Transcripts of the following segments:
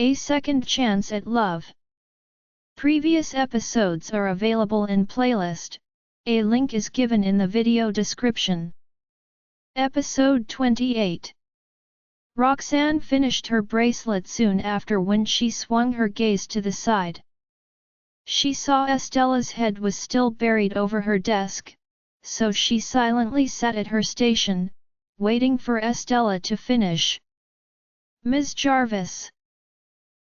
A Second Chance at Love. Previous episodes are available in playlist. A link is given in the video description. Episode 28. Roxanne finished her bracelet soon after when she swung her gaze to the side. She saw Estella's head was still buried over her desk, so she silently sat at her station, waiting for Estella to finish. Ms. Jarvis.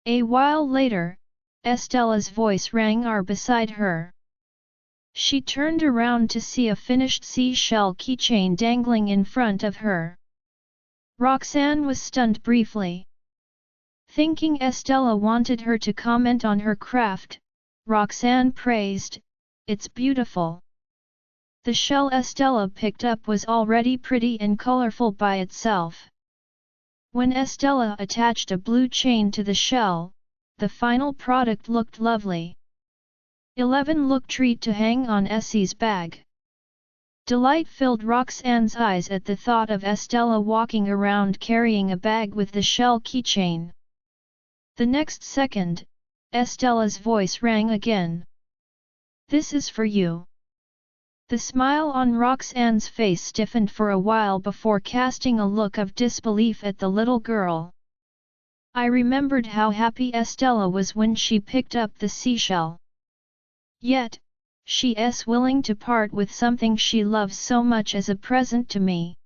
A while later, Estella's voice rang beside her. She turned around to see a finished seashell keychain dangling in front of her. Roxanne was stunned briefly. Thinking Estella wanted her to comment on her craft, Roxanne praised, "It's beautiful." The shell Estella picked up was already pretty and colorful by itself. When Estella attached a blue chain to the shell, the final product looked lovely. 11 Look treat to hang on Essie's bag. Delight filled Roxanne's eyes at the thought of Estella walking around carrying a bag with the shell keychain. The next second, Estella's voice rang again. "This is for you." The smile on Roxanne's face stiffened for a while before casting a look of disbelief at the little girl. I remembered how happy Estella was when she picked up the seashell. Yet, she's willing to part with something she loves so much as a present to me.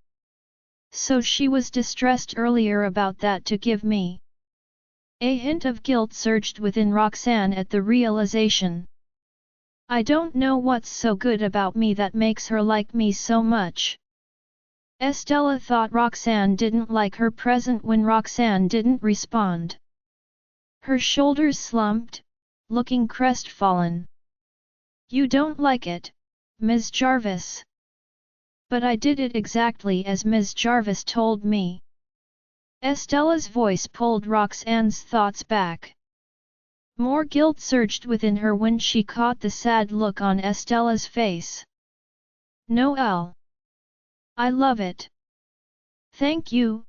So she was distressed earlier about that to give me. A hint of guilt surged within Roxanne at the realization. I don't know what's so good about me that makes her like me so much. Estella thought Roxanne didn't like her present when Roxanne didn't respond. Her shoulders slumped, looking crestfallen. "You don't like it, Ms. Jarvis." "But I did it exactly as Ms. Jarvis told me." Estella's voice pulled Roxanne's thoughts back. More guilt surged within her when she caught the sad look on Estella's face. "Noelle. I love it." "Thank you,"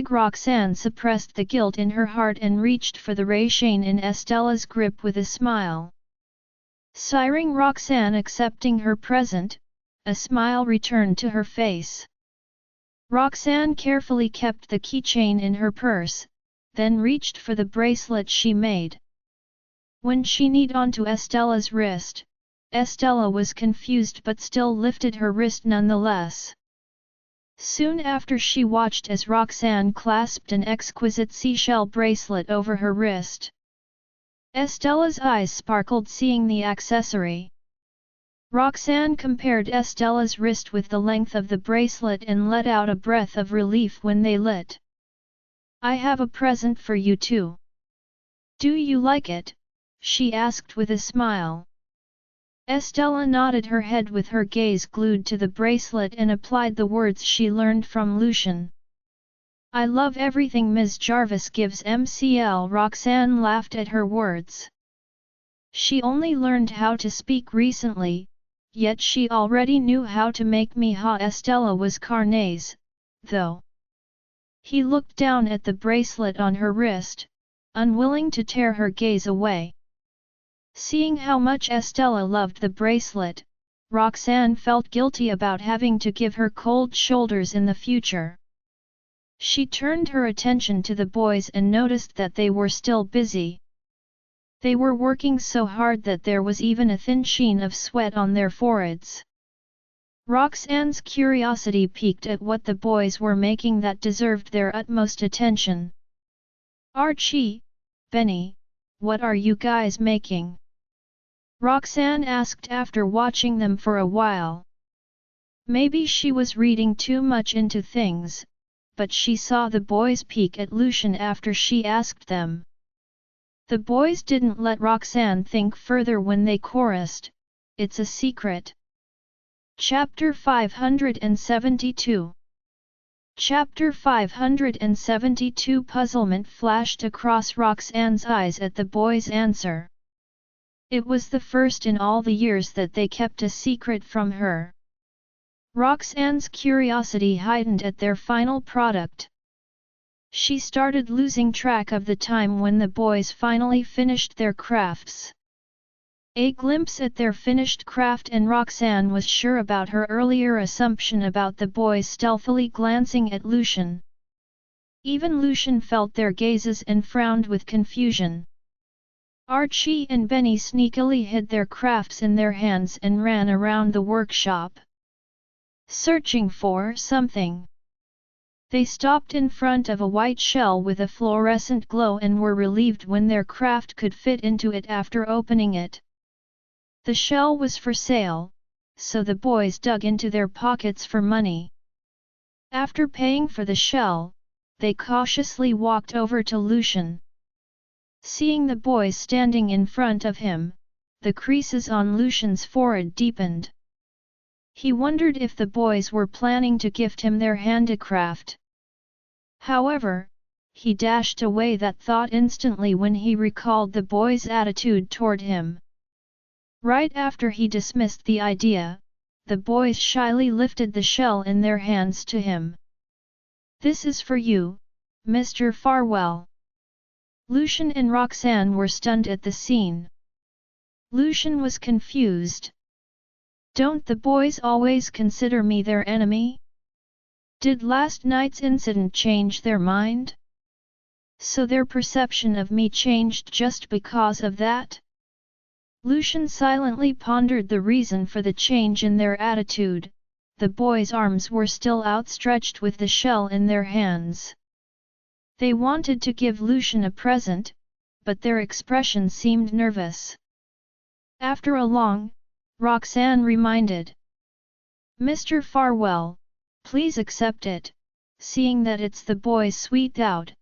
Roxanne suppressed the guilt in her heart and reached for the ray chain in Estella's grip with a smile. Sighing Roxanne accepting her present, a smile returned to her face. Roxanne carefully kept the keychain in her purse, then reached for the bracelet she made. When she kneed onto Estella's wrist, Estella was confused but still lifted her wrist nonetheless. Soon after she watched as Roxanne clasped an exquisite seashell bracelet over her wrist. Estella's eyes sparkled seeing the accessory. Roxanne compared Estella's wrist with the length of the bracelet and let out a breath of relief when they lit. "I have a present for you too. Do you like it?" she asked with a smile. Estella nodded her head with her gaze glued to the bracelet and applied the words she learned from Lucian. "I love everything Ms. Jarvis gives MCL." Roxanne laughed at her words. She only learned how to speak recently, yet she already knew how to make me ha. Estella was carnage, though. He looked down at the bracelet on her wrist, unwilling to tear her gaze away. Seeing how much Estella loved the bracelet, Roxanne felt guilty about having to give her cold shoulders in the future. She turned her attention to the boys and noticed that they were still busy. They were working so hard that there was even a thin sheen of sweat on their foreheads. Roxanne's curiosity piqued at what the boys were making that deserved their utmost attention. "Archie, Benny, what are you guys making?" Roxanne asked after watching them for a while. Maybe she was reading too much into things, but she saw the boys peek at Lucian after she asked them. The boys didn't let Roxanne think further when they chorused, "It's a secret." Chapter 572. Chapter 572. Puzzlement flashed across Roxanne's eyes at the boys' answer. It was the first in all the years that they kept a secret from her. Roxanne's curiosity heightened at their final product. She started losing track of the time when the boys finally finished their crafts. A glimpse at their finished craft and Roxanne was sure about her earlier assumption about the boys stealthily glancing at Lucian. Even Lucian felt their gazes and frowned with confusion. Archie and Benny sneakily hid their crafts in their hands and ran around the workshop, searching for something. They stopped in front of a white shell with a fluorescent glow and were relieved when their craft could fit into it after opening it. The shell was for sale, so the boys dug into their pockets for money. After paying for the shell, they cautiously walked over to Lucian. Seeing the boys standing in front of him, the creases on Lucian's forehead deepened. He wondered if the boys were planning to gift him their handicraft. However, he dashed away that thought instantly when he recalled the boys' attitude toward him. Right after he dismissed the idea, the boys shyly lifted the shell in their hands to him. "This is for you, Mr. Farwell." Lucian and Roxanne were stunned at the scene. Lucian was confused. "Don't the boys always consider me their enemy? Did last night's incident change their mind? So their perception of me changed just because of that?" Lucian silently pondered the reason for the change in their attitude. The boys' arms were still outstretched with the shell in their hands. They wanted to give Lucian a present, but their expression seemed nervous. After a long, Roxanne reminded, "Mr. Farwell, please accept it, seeing that it's the boys' sweet out."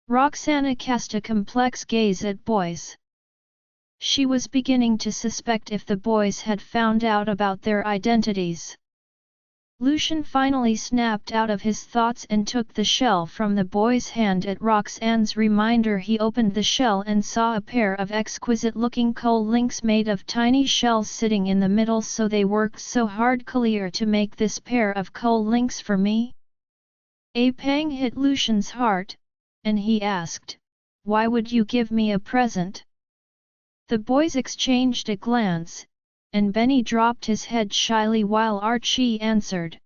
Roxana cast a complex gaze at boys. She was beginning to suspect if the boys had found out about their identities. Lucian finally snapped out of his thoughts and took the shell from the boy's hand. At Roxanne's reminder, he opened the shell and saw a pair of exquisite-looking coal links made of tiny shells sitting in the middle. "So they worked so hard clear to make this pair of coal links for me?" A pang hit Lucian's heart, and he asked, "Why would you give me a present?" The boys exchanged a glance, and Benny dropped his head shyly while Archie answered,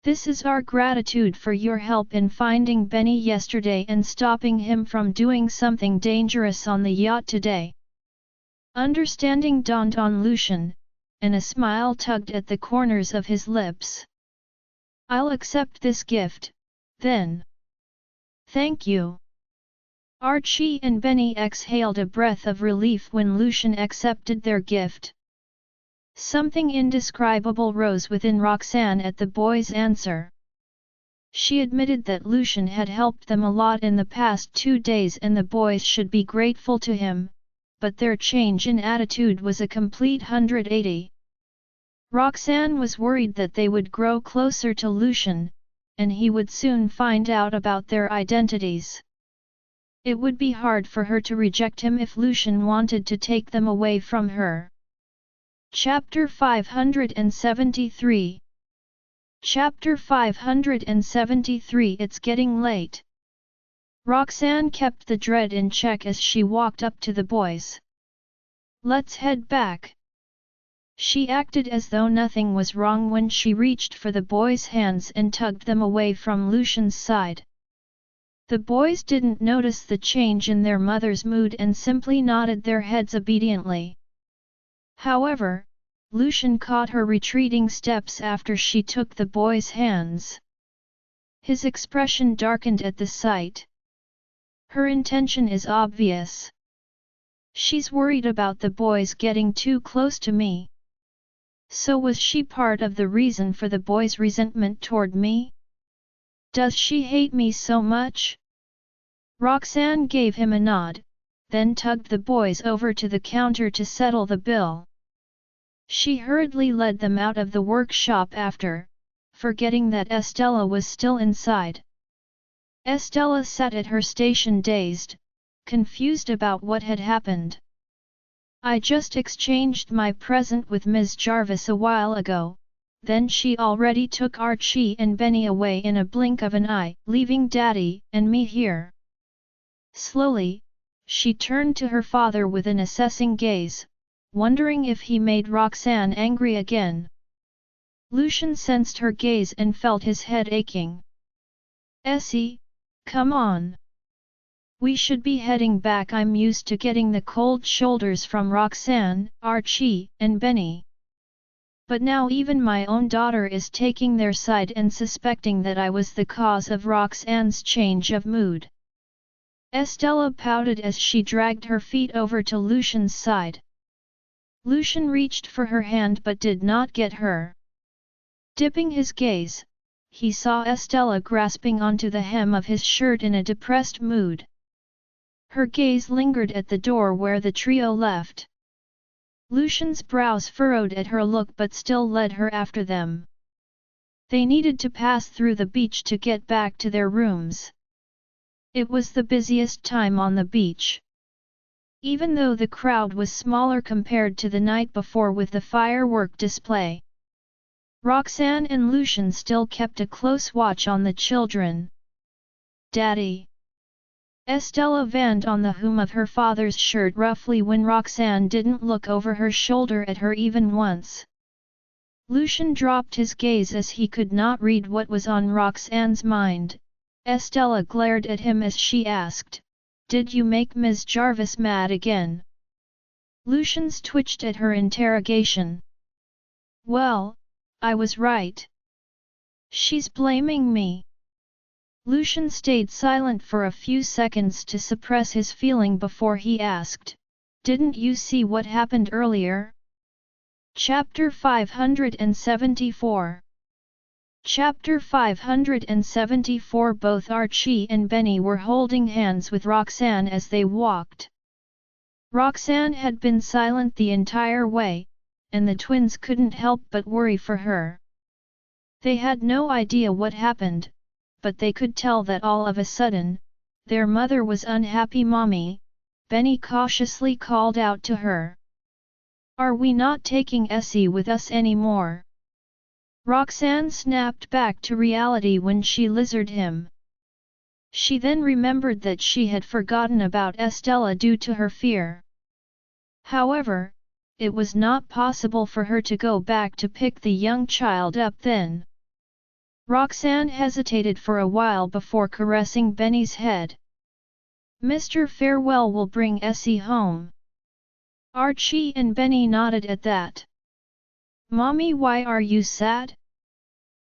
"This is our gratitude for your help in finding Benny yesterday and stopping him from doing something dangerous on the yacht today." Understanding dawned on Lucian, and a smile tugged at the corners of his lips. "I'll accept this gift, then." "Thank you." Archie and Benny exhaled a breath of relief when Lucian accepted their gift. Something indescribable rose within Roxanne at the boys' answer. She admitted that Lucian had helped them a lot in the past 2 days and the boys should be grateful to him, but their change in attitude was a complete 180. Roxanne was worried that they would grow closer to Lucian, and he would soon find out about their identities. It would be hard for her to reject him if Lucian wanted to take them away from her. Chapter 573. Chapter 573. It's getting late. Roxanne kept the dread in check as she walked up to the boys. "Let's head back." She acted as though nothing was wrong when she reached for the boys' hands and tugged them away from Lucian's side. The boys didn't notice the change in their mother's mood and simply nodded their heads obediently. However, Lucian caught her retreating steps after she took the boys' hands. His expression darkened at the sight. Her intention is obvious. She's worried about the boys getting too close to me. So was she part of the reason for the boys' resentment toward me? Does she hate me so much? Roxanne gave him a nod, then tugged the boys over to the counter to settle the bill. She hurriedly led them out of the workshop after, forgetting that Estella was still inside. Estella sat at her station dazed, confused about what had happened. "I just exchanged my present with Ms. Jarvis a while ago," then she already took Archie and Benny away in a blink of an eye, leaving Daddy and me here. Slowly, she turned to her father with an assessing gaze, wondering if he made Roxanne angry again. Lucian sensed her gaze and felt his head aching. "Essie, come on. We should be heading back. I'm used to getting the cold shoulders from Roxanne, Archie, and Benny. But now even my own daughter is taking their side and suspecting that I was the cause of Roxanne's change of mood." Estella pouted as she dragged her feet over to Lucian's side. Lucian reached for her hand but did not get her. Dipping his gaze, he saw Estella grasping onto the hem of his shirt in a depressed mood. Her gaze lingered at the door where the trio left. Lucian's brows furrowed at her look but still led her after them. They needed to pass through the beach to get back to their rooms. It was the busiest time on the beach. Even though the crowd was smaller compared to the night before with the firework display, Roxanne and Lucian still kept a close watch on the children. "Daddy!" Estella vanned on the hem of her father's shirt roughly when Roxanne didn't look over her shoulder at her even once. Lucian dropped his gaze as he could not read what was on Roxanne's mind. Estella glared at him as she asked, "Did you make Ms. Jarvis mad again?" Lucian's twitched at her interrogation. "Well, I was right. She's blaming me." Lucian stayed silent for a few seconds to suppress his feeling before he asked, "Didn't you see what happened earlier?" Chapter 574. Chapter 574. Both Archie and Benny were holding hands with Roxanne as they walked. Roxanne had been silent the entire way, and the twins couldn't help but worry for her. They had no idea what happened, but they could tell that all of a sudden, their mother was unhappy. "Mommy," Benny cautiously called out to her. "Are we not taking Essie with us anymore?" Roxanne snapped back to reality when she lizarded him. She then remembered that she had forgotten about Estella due to her fear. However, it was not possible for her to go back to pick the young child up then. Roxanne hesitated for a while before caressing Benny's head. "Mr. Farewell will bring Essie home." Archie and Benny nodded at that. "Mommy, why are you sad?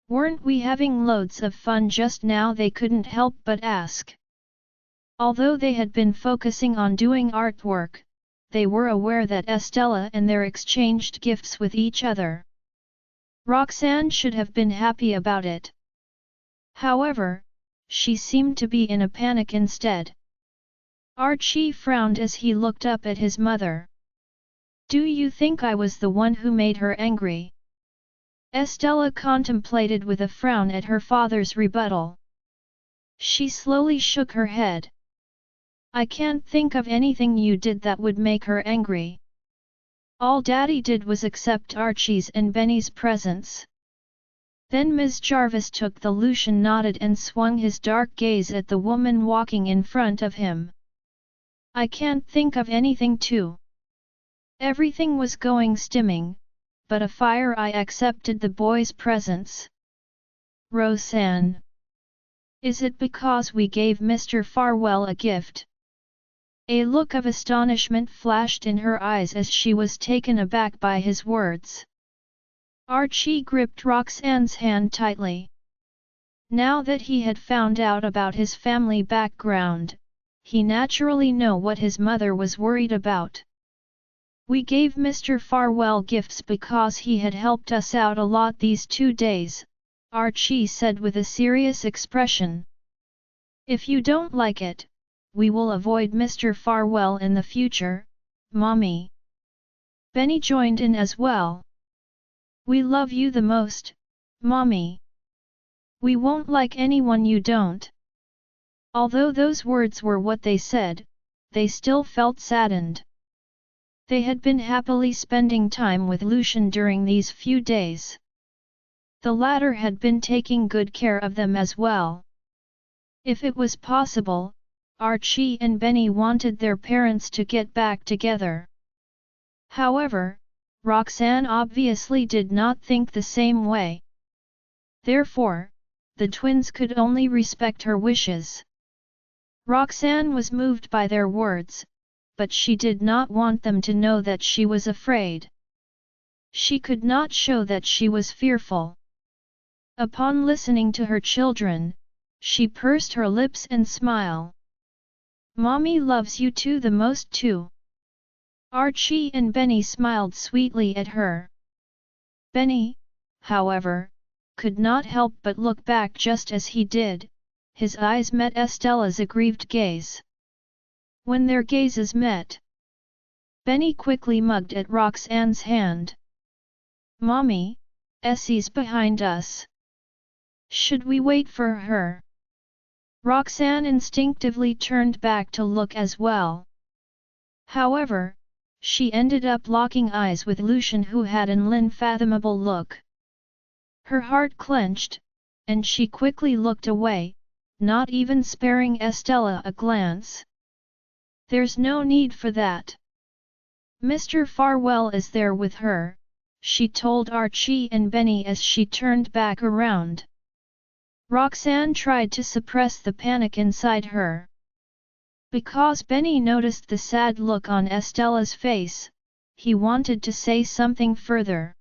Weren't we having loads of fun just now?" they couldn't help but ask. Although they had been focusing on doing artwork, they were aware that Estella and their exchanged gifts with each other. Roxanne should have been happy about it. However, she seemed to be in a panic instead. Archie frowned as he looked up at his mother. "Do you think I was the one who made her angry?" Estella contemplated with a frown at her father's rebuttal. She slowly shook her head. "I can't think of anything you did that would make her angry. All Daddy did was accept Archie's and Benny's presents." Then Ms. Jarvis took the Lucian nodded and swung his dark gaze at the woman walking in front of him. "I can't think of anything too. Everything was going stimming, but a fire I accepted the boys' presents." "Roseanne. Is it because we gave Mr. Farwell a gift?" A look of astonishment flashed in her eyes as she was taken aback by his words. Archie gripped Roxanne's hand tightly. Now that he had found out about his family background, he naturally knew what his mother was worried about. "We gave Mr. Farwell gifts because he had helped us out a lot these 2 days, Archie said with a serious expression. "If you don't like it, we will avoid Mr. Farwell in the future, Mommy." Benny joined in as well. "We love you the most, Mommy. We won't like anyone you don't." Although those words were what they said, they still felt saddened. They had been happily spending time with Lucian during these few days. The latter had been taking good care of them as well. If it was possible, Archie and Benny wanted their parents to get back together. However, Roxanne obviously did not think the same way. Therefore, the twins could only respect her wishes. Roxanne was moved by their words, but she did not want them to know that she was afraid. She could not show that she was fearful. Upon listening to her children, she pursed her lips and smiled. "Mommy loves you too the most too." Archie and Benny smiled sweetly at her. Benny, however, could not help but look back just as he did. His eyes met Estella's aggrieved gaze. When their gazes met, Benny quickly mugged at Roxanne's hand. "Mommy, Essie's behind us. Should we wait for her?" Roxanne instinctively turned back to look as well. However, she ended up locking eyes with Lucian, who had an unfathomable look. Her heart clenched, and she quickly looked away, not even sparing Estella a glance. "There's no need for that. Mr. Farwell is there with her," she told Archie and Benny as she turned back around. Roxanne tried to suppress the panic inside her. Because Benny noticed the sad look on Estella's face, he wanted to say something further.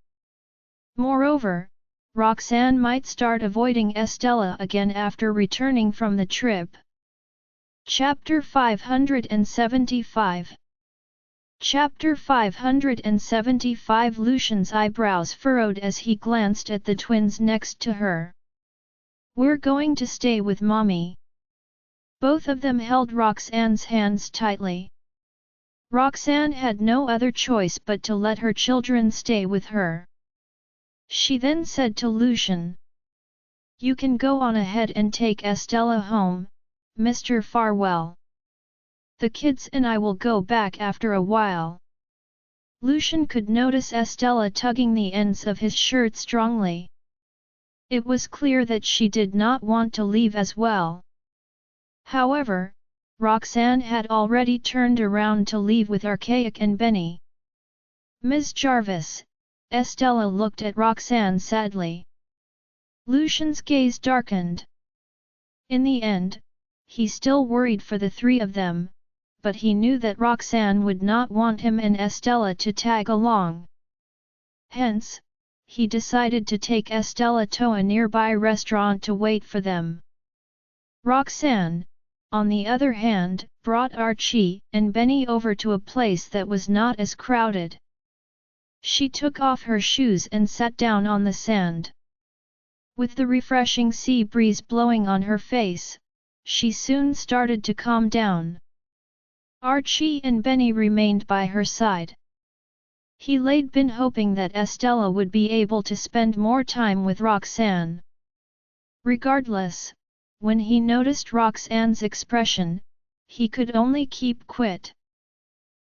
Moreover, Roxanne might start avoiding Estella again after returning from the trip. Chapter 575. Chapter 575. Lucian's eyebrows furrowed as he glanced at the twins next to her. "We're going to stay with Mommy." Both of them held Roxanne's hands tightly. Roxanne had no other choice but to let her children stay with her. She then said to Lucian, "You can go on ahead and take Estella home, Mr. Farwell. The kids and I will go back after a while." Lucian could notice Estella tugging the ends of his shirt strongly. It was clear that she did not want to leave as well. However, Roxanne had already turned around to leave with Archaic and Benny. "Ms. Jarvis," Estella looked at Roxanne sadly. Lucian's gaze darkened. In the end, he still worried for the three of them, but he knew that Roxanne would not want him and Estella to tag along. Hence, he decided to take Estella to a nearby restaurant to wait for them. Roxanne, on the other hand, brought Archie and Benny over to a place that was not as crowded. She took off her shoes and sat down on the sand. With the refreshing sea breeze blowing on her face, she soon started to calm down. Archie and Benny remained by her side. He laid been hoping that Estella would be able to spend more time with Roxanne. Regardless, when he noticed Roxanne's expression, he could only keep quiet.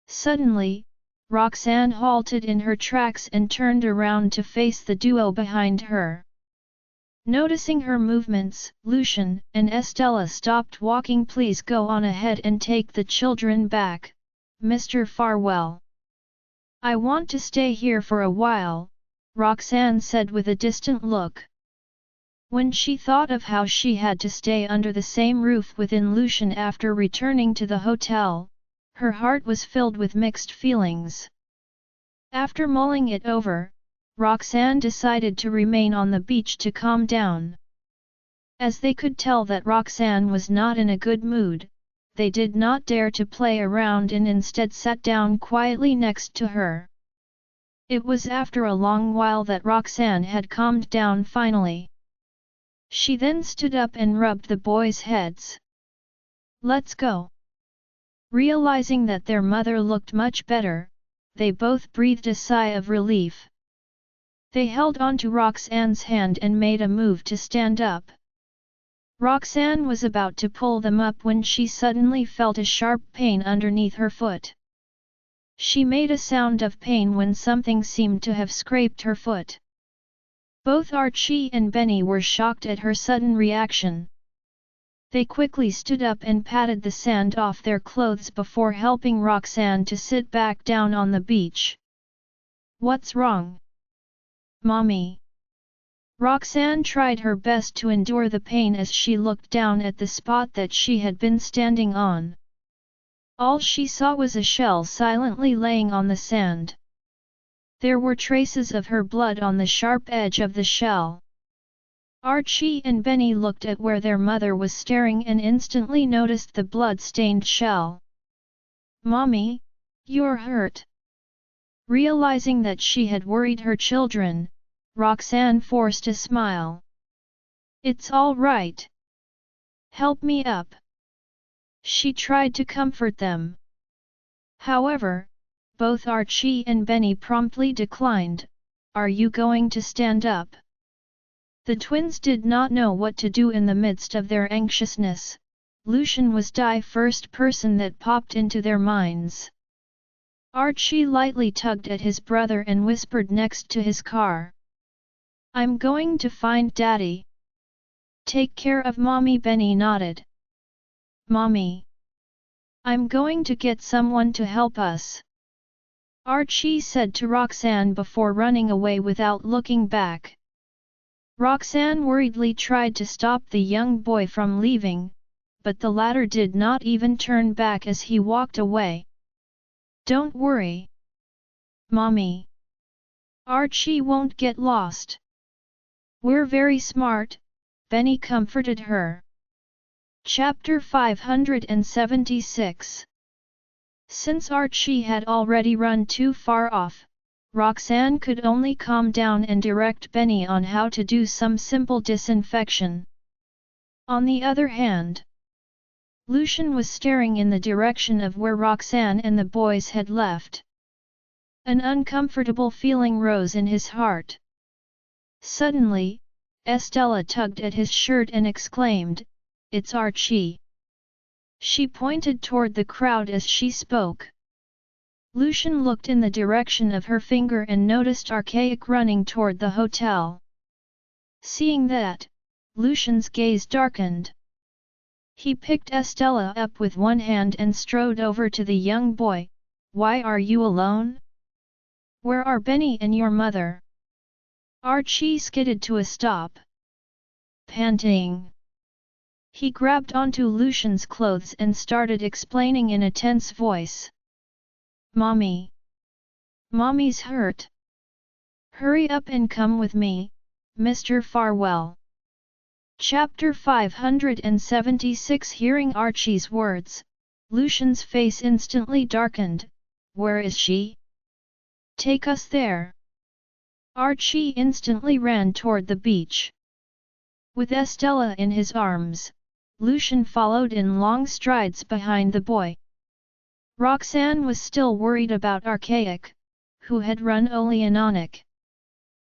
Suddenly, Roxanne halted in her tracks and turned around to face the duo behind her. Noticing her movements, Lucian and Estella stopped walking. "Please go on ahead and take the children back, Mr. Farwell. I want to stay here for a while," Roxanne said with a distant look. When she thought of how she had to stay under the same roof with Lucian after returning to the hotel, her heart was filled with mixed feelings. After mulling it over, Roxanne decided to remain on the beach to calm down. As they could tell that Roxanne was not in a good mood, they did not dare to play around and instead sat down quietly next to her. It was after a long while that Roxanne had calmed down finally. She then stood up and rubbed the boys' heads. "Let's go." Realizing that their mother looked much better, they both breathed a sigh of relief. They held onto Roxanne's hand and made a move to stand up. Roxanne was about to pull them up when she suddenly felt a sharp pain underneath her foot. She made a sound of pain when something seemed to have scraped her foot. Both Archie and Benny were shocked at her sudden reaction. They quickly stood up and patted the sand off their clothes before helping Roxanne to sit back down on the beach. "What's wrong, Mommy?" Roxanne tried her best to endure the pain as she looked down at the spot that she had been standing on. All she saw was a shell silently laying on the sand. There were traces of her blood on the sharp edge of the shell. Archie and Benny looked at where their mother was staring and instantly noticed the blood-stained shell. "Mommy, you're hurt." Realizing that she had worried her children, Roxanne forced a smile. "It's all right. Help me up." She tried to comfort them. However, both Archie and Benny promptly declined. "Are you going to stand up?" The twins did not know what to do in the midst of their anxiousness. Lucian was the first person that popped into their minds. Archie lightly tugged at his brother and whispered next to his car. "I'm going to find Daddy. Take care of Mommy." Benny nodded. "Mommy, I'm going to get someone to help us," Archie said to Roxanne before running away without looking back. Roxanne worriedly tried to stop the young boy from leaving, but the latter did not even turn back as he walked away. "Don't worry, Mommy. Archie won't get lost. We're very smart," Benny comforted her. Chapter 576. Since Archie had already run too far off, Roxanne could only calm down and direct Benny on how to do some simple disinfection. On the other hand, Lucian was staring in the direction of where Roxanne and the boys had left. An uncomfortable feeling rose in his heart. Suddenly, Estella tugged at his shirt and exclaimed, "It's Archie!" She pointed toward the crowd as she spoke. Lucian looked in the direction of her finger and noticed Archaic running toward the hotel. Seeing that, Lucian's gaze darkened. He picked Estella up with one hand and strode over to the young boy. "Why are you alone? Where are Benny and your mother?" Archie skidded to a stop. Panting, he grabbed onto Lucian's clothes and started explaining in a tense voice. "Mommy. Mommy's hurt. Hurry up and come with me, Mr. Farwell." Chapter 576. Hearing Archie's words, Lucian's face instantly darkened. "Where is she? Take us there." Archie instantly ran toward the beach. With Estella in his arms, Lucian followed in long strides behind the boy. Roxanne was still worried about Archaic, who had run Oleanonic.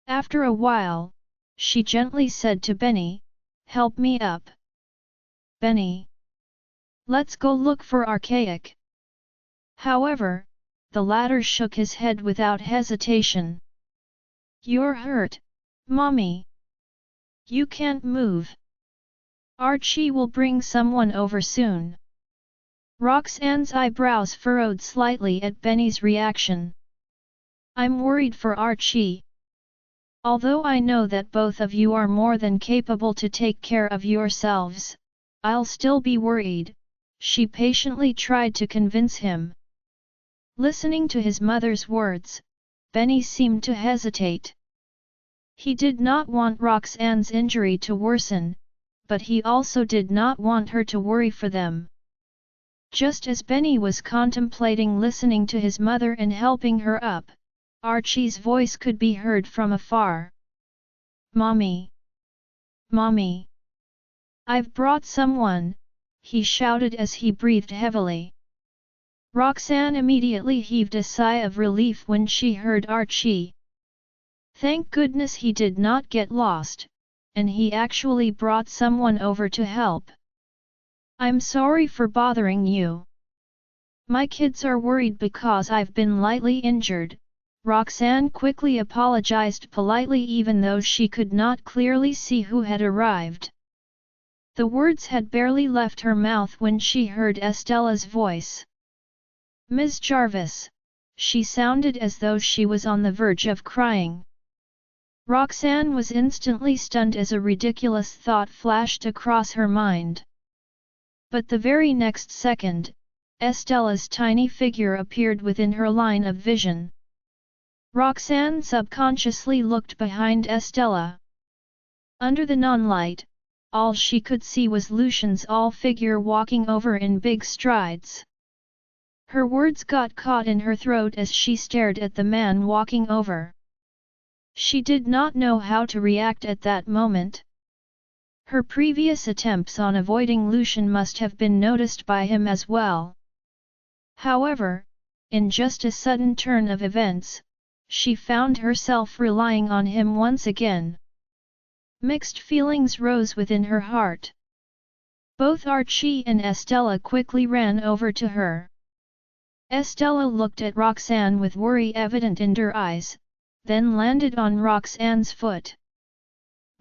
After a while, she gently said to Benny, "Help me up. Benny. Let's go look for Archaic." However, the latter shook his head without hesitation. "You're hurt, Mommy. You can't move. Archie will bring someone over soon." Roxanne's eyebrows furrowed slightly at Benny's reaction. "I'm worried for Archie. Although I know that both of you are more than capable to take care of yourselves, I'll still be worried," she patiently tried to convince him. Listening to his mother's words, Benny seemed to hesitate. He did not want Roxanne's injury to worsen, but he also did not want her to worry for them. Just as Benny was contemplating listening to his mother and helping her up, Archie's voice could be heard from afar. "Mommy! Mommy! I've brought someone," he shouted as he breathed heavily. Roxanne immediately heaved a sigh of relief when she heard Archie. Thank goodness he did not get lost, and he actually brought someone over to help. "I'm sorry for bothering you. My kids are worried because I've been lightly injured," Roxanne quickly apologized politely even though she could not clearly see who had arrived. The words had barely left her mouth when she heard Estella's voice. "Ms. Jarvis," she sounded as though she was on the verge of crying. Roxanne was instantly stunned as a ridiculous thought flashed across her mind. But the very next second, Estella's tiny figure appeared within her line of vision. Roxanne subconsciously looked behind Estella. Under the non-light, all she could see was Lucian's all figure walking over in big strides. Her words got caught in her throat as she stared at the man walking over. She did not know how to react at that moment. Her previous attempts on avoiding Lucian must have been noticed by him as well. However, in just a sudden turn of events, she found herself relying on him once again. Mixed feelings rose within her heart. Both Archie and Estella quickly ran over to her. Estella looked at Roxanne with worry evident in her eyes, then landed on Roxanne's foot.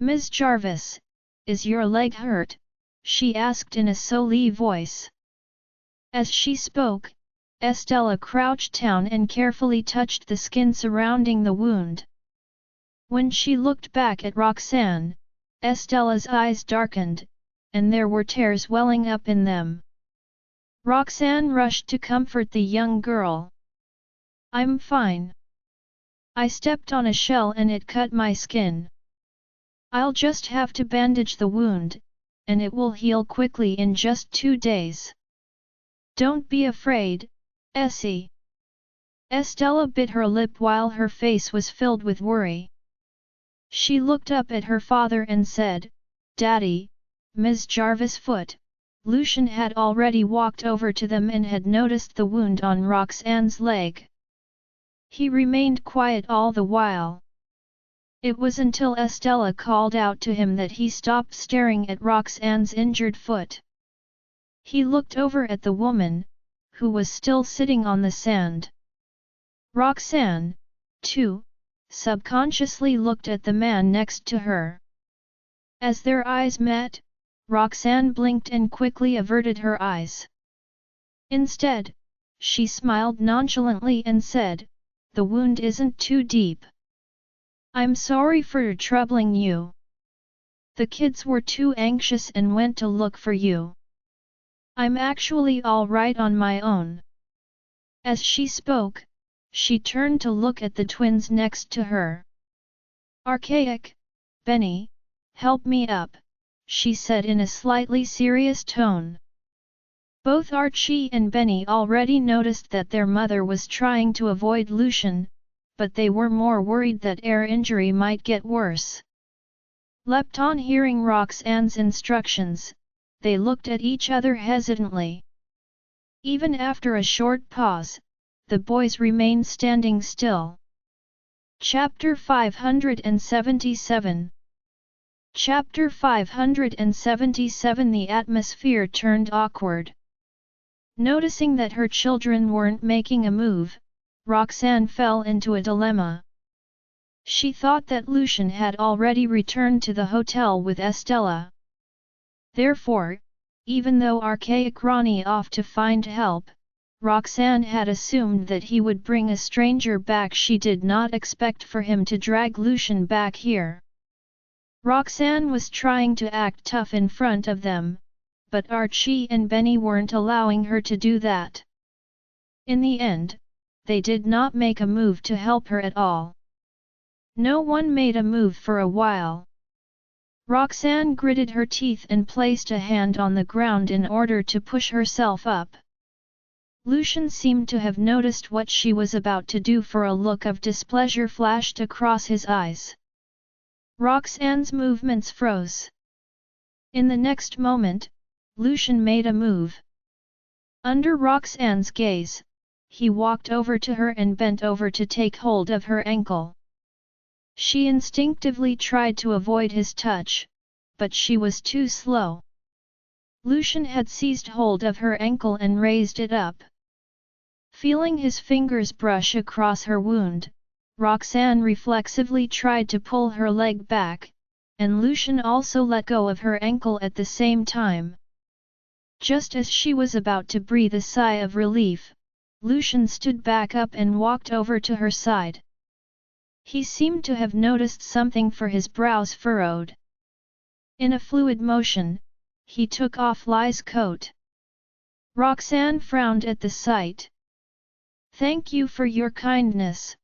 "Ms. Jarvis, is your leg hurt?" she asked in a surly voice. As she spoke, Estella crouched down and carefully touched the skin surrounding the wound. When she looked back at Roxanne, Estella's eyes darkened, and there were tears welling up in them. Roxanne rushed to comfort the young girl. "I'm fine. I stepped on a shell and it cut my skin. I'll just have to bandage the wound, and it will heal quickly in just 2 days. Don't be afraid, Essie." Estella bit her lip while her face was filled with worry. She looked up at her father and said, "Daddy, Ms. Jarvis' foot." Lucian had already walked over to them and had noticed the wound on Roxanne's leg. He remained quiet all the while. It was until Estella called out to him that he stopped staring at Roxanne's injured foot. He looked over at the woman, who was still sitting on the sand. Roxanne, too, subconsciously looked at the man next to her. As their eyes met, Roxanne blinked and quickly averted her eyes. Instead, she smiled nonchalantly and said, "The wound isn't too deep. I'm sorry for troubling you. The kids were too anxious and went to look for you. I'm actually all right on my own." As she spoke, she turned to look at the twins next to her. "Archaic, Benny, help me up," she said in a slightly serious tone. Both Archie and Benny already noticed that their mother was trying to avoid Lucian, but they were more worried that her injury might get worse. Leapt on hearing Roxanne's instructions, they looked at each other hesitantly. Even after a short pause, the boys remained standing still. Chapter 577. Chapter 577. The atmosphere turned awkward. Noticing that her children weren't making a move, Roxanne fell into a dilemma. She thought that Lucian had already returned to the hotel with Estella. Therefore, even though Archaic Ronnie off to find help, Roxanne had assumed that he would bring a stranger back. She did not expect for him to drag Lucian back here. Roxanne was trying to act tough in front of them, but Archie and Benny weren't allowing her to do that. In the end, they did not make a move to help her at all. No one made a move for a while. Roxanne gritted her teeth and placed a hand on the ground in order to push herself up. Lucian seemed to have noticed what she was about to do, for a look of displeasure flashed across his eyes. Roxanne's movements froze. In the next moment, Lucian made a move. Under Roxanne's gaze, he walked over to her and bent over to take hold of her ankle. She instinctively tried to avoid his touch, but she was too slow. Lucian had seized hold of her ankle and raised it up. Feeling his fingers brush across her wound, Roxanne reflexively tried to pull her leg back, and Lucian also let go of her ankle at the same time. Just as she was about to breathe a sigh of relief, Lucian stood back up and walked over to her side. He seemed to have noticed something, for his brows furrowed. In a fluid motion, he took off Lai's coat. Roxanne frowned at the sight. "Thank you for your kindness,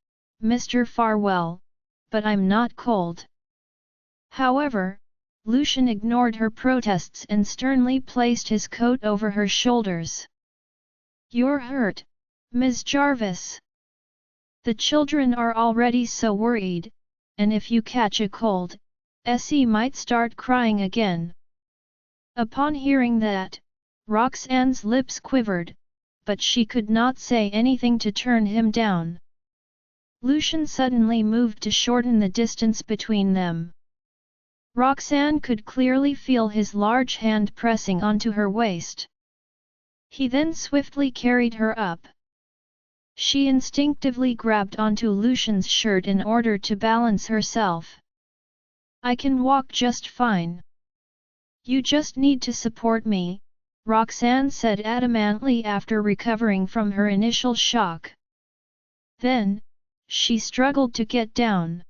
Mr. Farwell, but I'm not cold." However, Lucian ignored her protests and sternly placed his coat over her shoulders. "You're hurt, Ms. Jarvis. The children are already so worried, and if you catch a cold, Essie might start crying again." Upon hearing that, Roxanne's lips quivered, but she could not say anything to turn him down. Lucian suddenly moved to shorten the distance between them. Roxanne could clearly feel his large hand pressing onto her waist. He then swiftly carried her up. She instinctively grabbed onto Lucian's shirt in order to balance herself. "I can walk just fine. You just need to support me," Roxanne said adamantly after recovering from her initial shock. Then, she struggled to get down.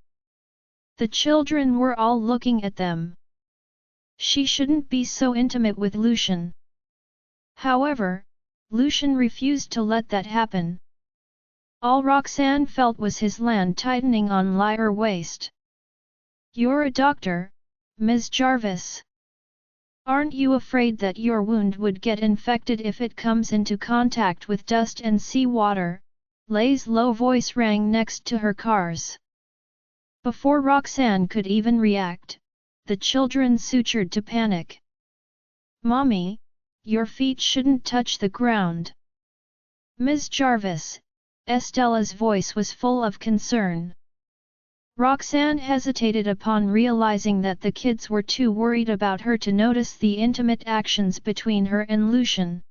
The children were all looking at them. She shouldn't be so intimate with Lucian. However, Lucian refused to let that happen. All Roxanne felt was his hand tightening on her waist. "You're a doctor, Ms. Jarvis. Aren't you afraid that your wound would get infected if it comes into contact with dust and seawater?" Lai's low voice rang next to her cars. Before Roxanne could even react, the children sutured to panic. "Mommy, your feet shouldn't touch the ground." "Ms. Jarvis," Estella's voice was full of concern. Roxanne hesitated upon realizing that the kids were too worried about her to notice the intimate actions between her and Lucian.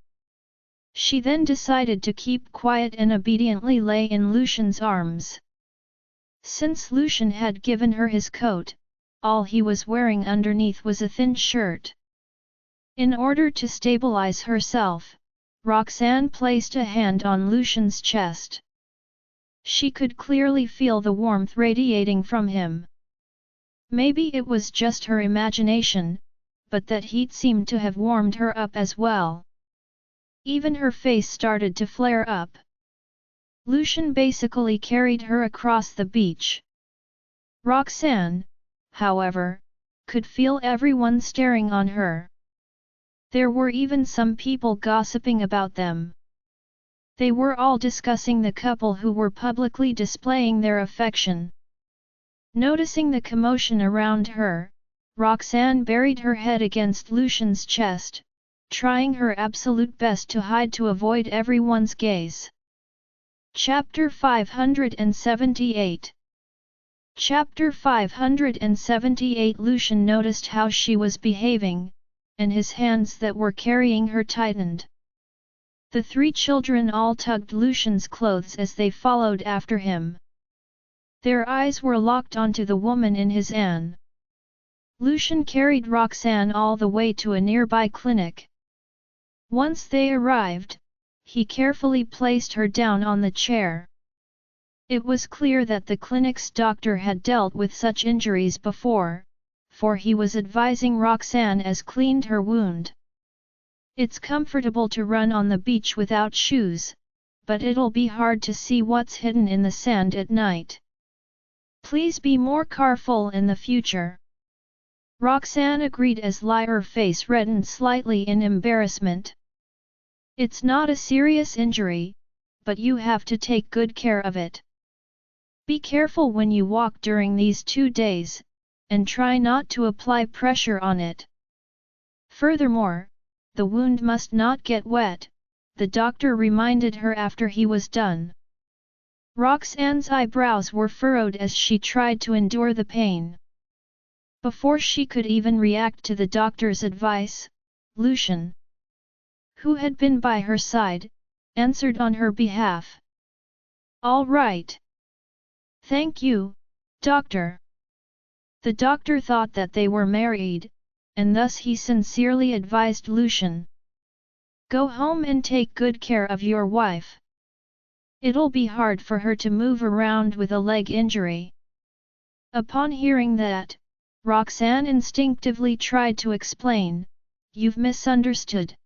She then decided to keep quiet and obediently lay in Lucian's arms. Since Lucian had given her his coat, all he was wearing underneath was a thin shirt. In order to stabilize herself, Roxanne placed a hand on Lucian's chest. She could clearly feel the warmth radiating from him. Maybe it was just her imagination, but that heat seemed to have warmed her up as well. Even her face started to flare up. Lucian basically carried her across the beach. Roxanne, however, could feel everyone staring on her. There were even some people gossiping about them. They were all discussing the couple who were publicly displaying their affection. Noticing the commotion around her, Roxanne buried her head against Lucian's chest, trying her absolute best to hide to avoid everyone's gaze. Chapter 578. Chapter 578. Lucian noticed how she was behaving, and his hands that were carrying her tightened. The three children all tugged Lucian's clothes as they followed after him. Their eyes were locked onto the woman in his hand. Lucian carried Roxanne all the way to a nearby clinic. Once they arrived, he carefully placed her down on the chair. It was clear that the clinic's doctor had dealt with such injuries before, for he was advising Roxanne as cleaned her wound. "It's comfortable to run on the beach without shoes, but it'll be hard to see what's hidden in the sand at night. Please be more careful in the future." Roxanne agreed as her face reddened slightly in embarrassment. "It's not a serious injury, but you have to take good care of it. Be careful when you walk during these 2 days, and try not to apply pressure on it. Furthermore, the wound must not get wet," the doctor reminded her after he was done. Roxanne's eyebrows were furrowed as she tried to endure the pain. Before she could even react to the doctor's advice, Lucian, who had been by her side, answered on her behalf. "All right. Thank you, doctor. The doctor thought that they were married, and thus he sincerely advised Lucian. Go home and take good care of your wife. It'll be hard for her to move around with a leg injury. Upon hearing that, Roxanne instinctively tried to explain, You've misunderstood.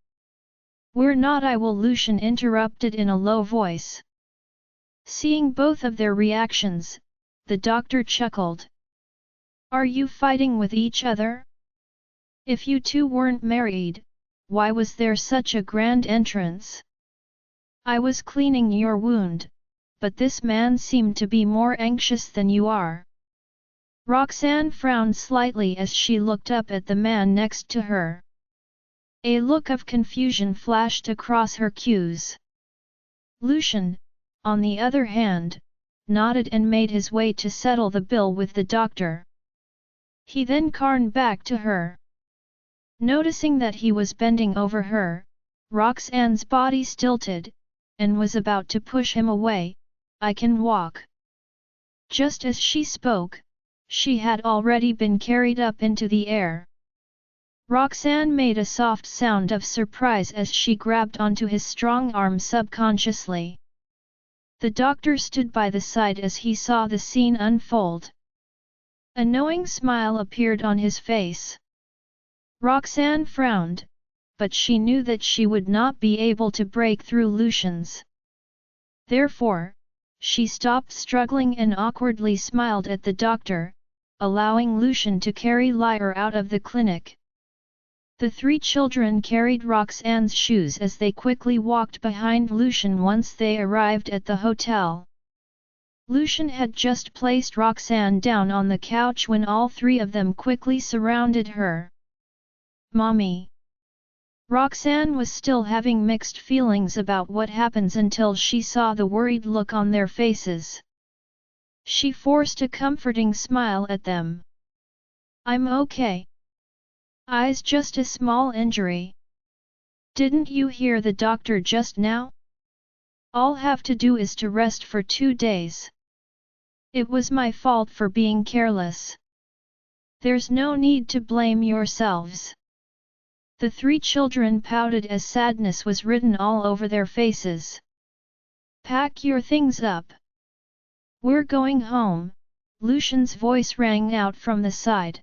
We're not. Lucian interrupted in a low voice. Seeing both of their reactions, the doctor chuckled. Are you fighting with each other? If you two weren't married, why was there such a grand entrance? I was cleaning your wound, but this man seemed to be more anxious than you are. Roxanne frowned slightly as she looked up at the man next to her. A look of confusion flashed across her cues. Lucian, on the other hand, nodded and made his way to settle the bill with the doctor. He then turned back to her. Noticing that he was bending over her, Roxanne's body stilted, and was about to push him away. I can walk. Just as she spoke, she had already been carried up into the air. Roxanne made a soft sound of surprise as she grabbed onto his strong arm subconsciously. The doctor stood by the side as he saw the scene unfold. A knowing smile appeared on his face. Roxanne frowned, but she knew that she would not be able to break through Lucian's. Therefore, she stopped struggling and awkwardly smiled at the doctor, allowing Lucian to carry Lyra out of the clinic. The three children carried Roxanne's shoes as they quickly walked behind Lucian once they arrived at the hotel. Lucian had just placed Roxanne down on the couch when all three of them quickly surrounded her. Mommy! Roxanne was still having mixed feelings about what happens until she saw the worried look on their faces. She forced a comforting smile at them. I'm okay. It's just a small injury. Didn't you hear the doctor just now? All have to do is to rest for 2 days. It was my fault for being careless. There's no need to blame yourselves. The three children pouted as sadness was written all over their faces. Pack your things up. We're going home, Lucian's voice rang out from the side.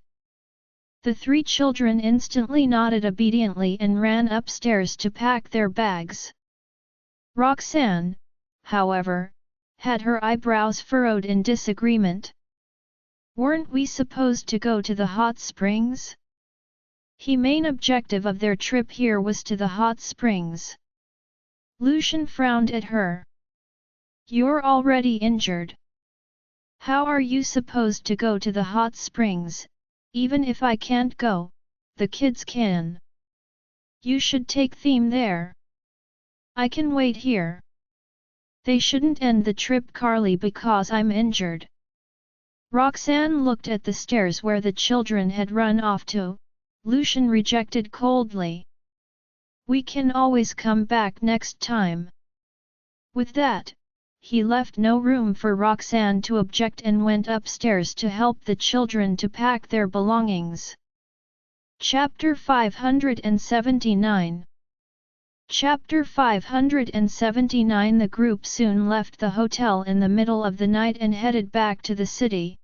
The three children instantly nodded obediently and ran upstairs to pack their bags. Roxanne, however, had her eyebrows furrowed in disagreement. Weren't we supposed to go to the hot springs? The main objective of their trip here was to the hot springs. Lucian frowned at her. You're already injured. How are you supposed to go to the hot springs? Even if I can't go, the kids can. You should take them there. I can wait here. They shouldn't end the trip, Carly, because I'm injured. Roxanne looked at the stairs where the children had run off to. Lucian rejected coldly. We can always come back next time. With that, he left no room for Roxanne to object and went upstairs to help the children to pack their belongings. Chapter 579. Chapter 579. The group soon left the hotel in the middle of the night and headed back to the city.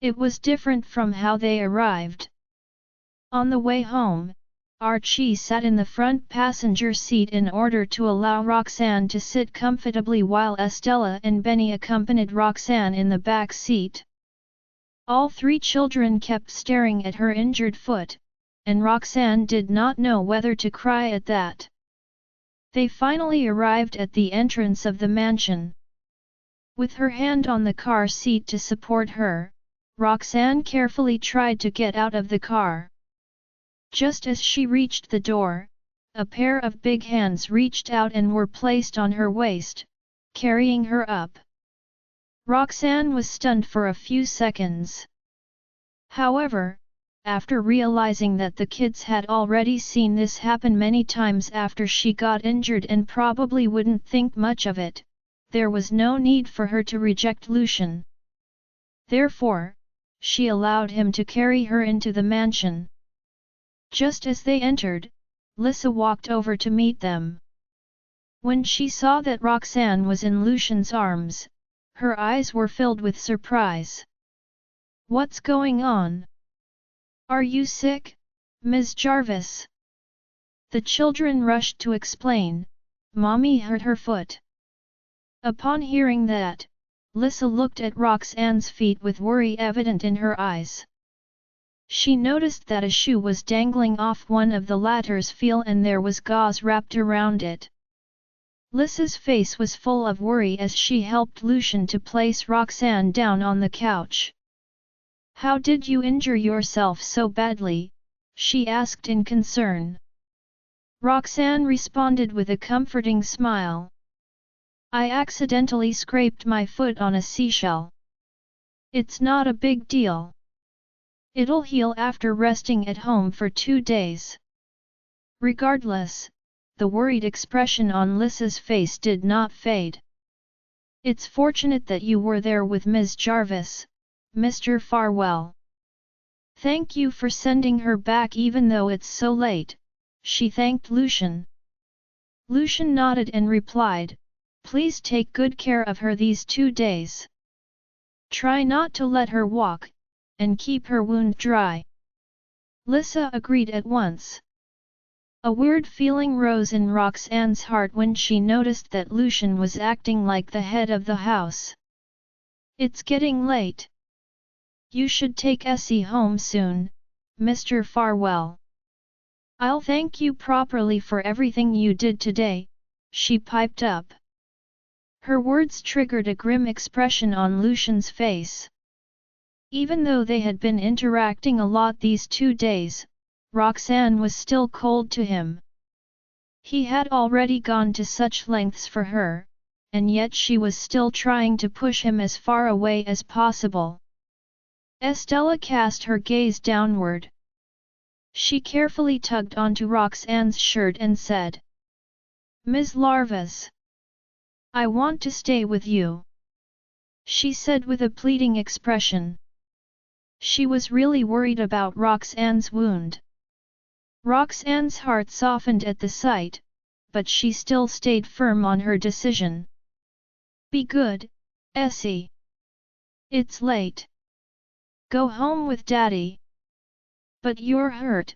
It was different from how they arrived. On the way home, Archie sat in the front passenger seat in order to allow Roxanne to sit comfortably while Estella and Benny accompanied Roxanne in the back seat. All three children kept staring at her injured foot, and Roxanne did not know whether to cry at that. They finally arrived at the entrance of the mansion. With her hand on the car seat to support her, Roxanne carefully tried to get out of the car. Just as she reached the door, a pair of big hands reached out and were placed on her waist, carrying her up. Roxanne was stunned for a few seconds. However, after realizing that the kids had already seen this happen many times after she got injured and probably wouldn't think much of it, there was no need for her to reject Lucian. Therefore, she allowed him to carry her into the mansion. Just as they entered, Lissa walked over to meet them. When she saw that Roxanne was in Lucian's arms, her eyes were filled with surprise. "What's going on? Are you sick, Ms. Jarvis?" The children rushed to explain, "Mommy hurt her foot." Upon hearing that, Lissa looked at Roxanne's feet with worry evident in her eyes. She noticed that a shoe was dangling off one of the latter's heel and there was gauze wrapped around it. Lissa's face was full of worry as she helped Lucian to place Roxanne down on the couch. "How did you injure yourself so badly?" she asked in concern. Roxanne responded with a comforting smile. "I accidentally scraped my foot on a seashell. It's not a big deal. It'll heal after resting at home for 2 days." Regardless, the worried expression on Lissa's face did not fade. "It's fortunate that you were there with Ms. Jarvis, Mr. Farwell. Thank you for sending her back even though it's so late," she thanked Lucian. Lucian nodded and replied, "Please take good care of her these 2 days. Try not to let her walk, and keep her wound dry." Lissa agreed at once. A weird feeling rose in Roxanne's heart when she noticed that Lucian was acting like the head of the house. "It's getting late. You should take Essie home soon, Mr. Farwell." "I'll thank you properly for everything you did today," she piped up. Her words triggered a grim expression on Lucian's face. Even though they had been interacting a lot these 2 days, Roxanne was still cold to him. He had already gone to such lengths for her, and yet she was still trying to push him as far away as possible. Estella cast her gaze downward. She carefully tugged onto Roxanne's shirt and said, "Ms. Larvas, I want to stay with you," she said with a pleading expression. She was really worried about Roxanne's wound. Roxanne's heart softened at the sight, but she still stayed firm on her decision. "Be good, Essie. It's late. Go home with Daddy." "But you're hurt,"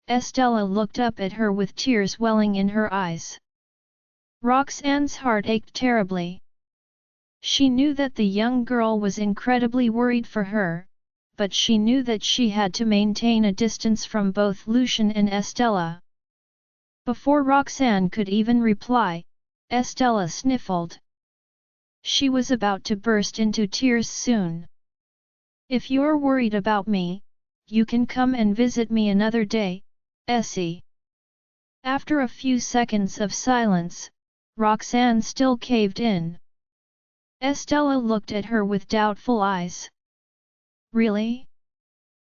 Estella looked up at her with tears welling in her eyes. Roxanne's heart ached terribly. She knew that the young girl was incredibly worried for her, but she knew that she had to maintain a distance from both Lucian and Estella. Before Roxanne could even reply, Estella sniffled. She was about to burst into tears soon. "If you're worried about me, you can come and visit me another day, Essie." After a few seconds of silence, Roxanne still caved in. Estella looked at her with doubtful eyes. "Really?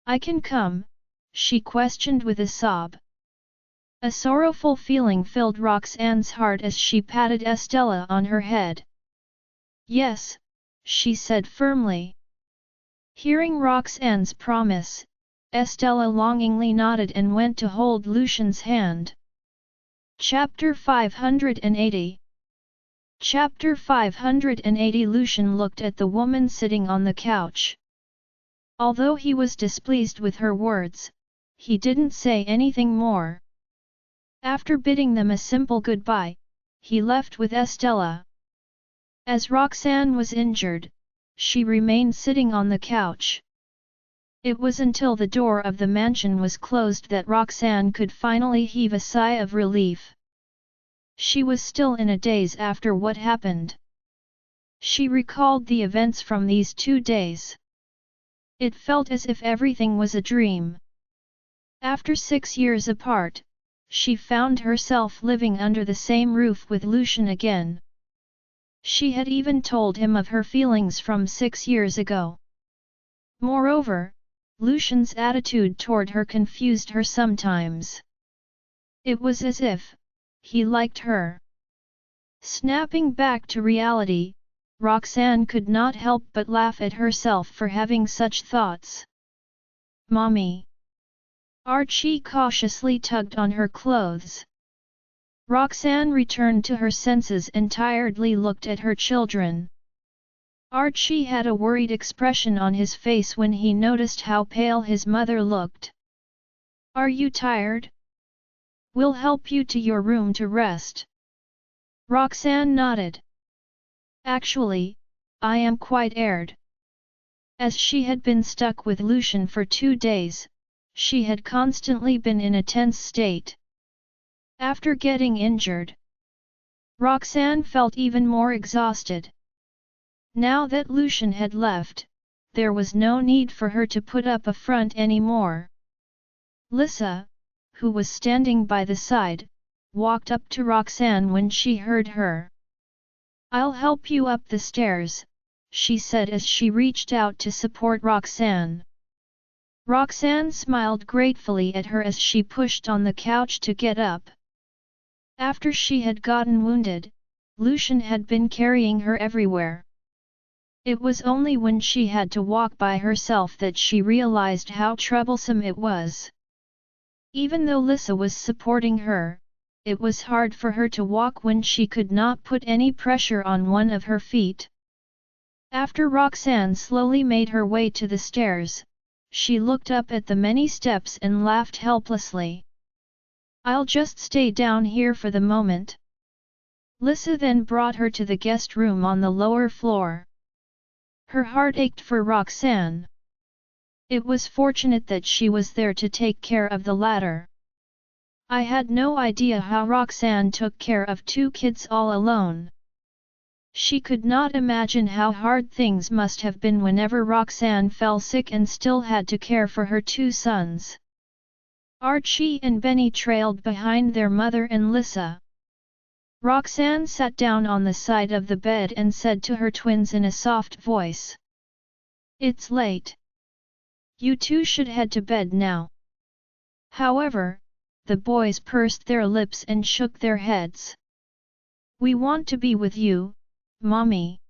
I can come?" she questioned with a sob. A sorrowful feeling filled Roxanne's heart as she patted Estella on her head. "Yes," she said firmly. Hearing Roxanne's promise, Estella longingly nodded and went to hold Lucian's hand. Chapter 580. Chapter 580. Lucian looked at the woman sitting on the couch. Although he was displeased with her words, he didn't say anything more. After bidding them a simple goodbye, he left with Estella. As Roxanne was injured, she remained sitting on the couch. It was until the door of the mansion was closed that Roxanne could finally heave a sigh of relief. She was still in a daze after what happened. She recalled the events from these 2 days. It felt as if everything was a dream. After 6 years apart, she found herself living under the same roof with Lucian again. She had even told him of her feelings from 6 years ago. Moreover, Lucian's attitude toward her confused her sometimes. It was as if he liked her. Snapping back to reality, Roxanne could not help but laugh at herself for having such thoughts. Mommy! Archie cautiously tugged on her clothes. Roxanne returned to her senses and tiredly looked at her children. Archie had a worried expression on his face when he noticed how pale his mother looked. Are you tired? We'll help you to your room to rest. Roxanne nodded. Actually, I am quite aired. As she had been stuck with Lucian for 2 days, she had constantly been in a tense state. After getting injured, Roxanne felt even more exhausted. Now that Lucian had left, there was no need for her to put up a front anymore. Lisa, who was standing by the side, walked up to Roxanne when she heard her. I'll help you up the stairs, she said as she reached out to support Roxanne. Roxanne smiled gratefully at her as she pushed on the couch to get up. After she had gotten wounded, Lucian had been carrying her everywhere. It was only when she had to walk by herself that she realized how troublesome it was. Even though Lisa was supporting her, it was hard for her to walk when she could not put any pressure on one of her feet. After Roxanne slowly made her way to the stairs, she looked up at the many steps and laughed helplessly. I'll just stay down here for the moment. Lisa then brought her to the guest room on the lower floor. Her heart ached for Roxanne. It was fortunate that she was there to take care of the latter. I had no idea how Roxanne took care of 2 kids all alone. She could not imagine how hard things must have been whenever Roxanne fell sick and still had to care for her 2 sons. Archie and Benny trailed behind their mother and Lisa. Roxanne sat down on the side of the bed and said to her twins in a soft voice. It's late. You 2 should head to bed now. However, the boys pursed their lips and shook their heads. We want to be with you, Mommy.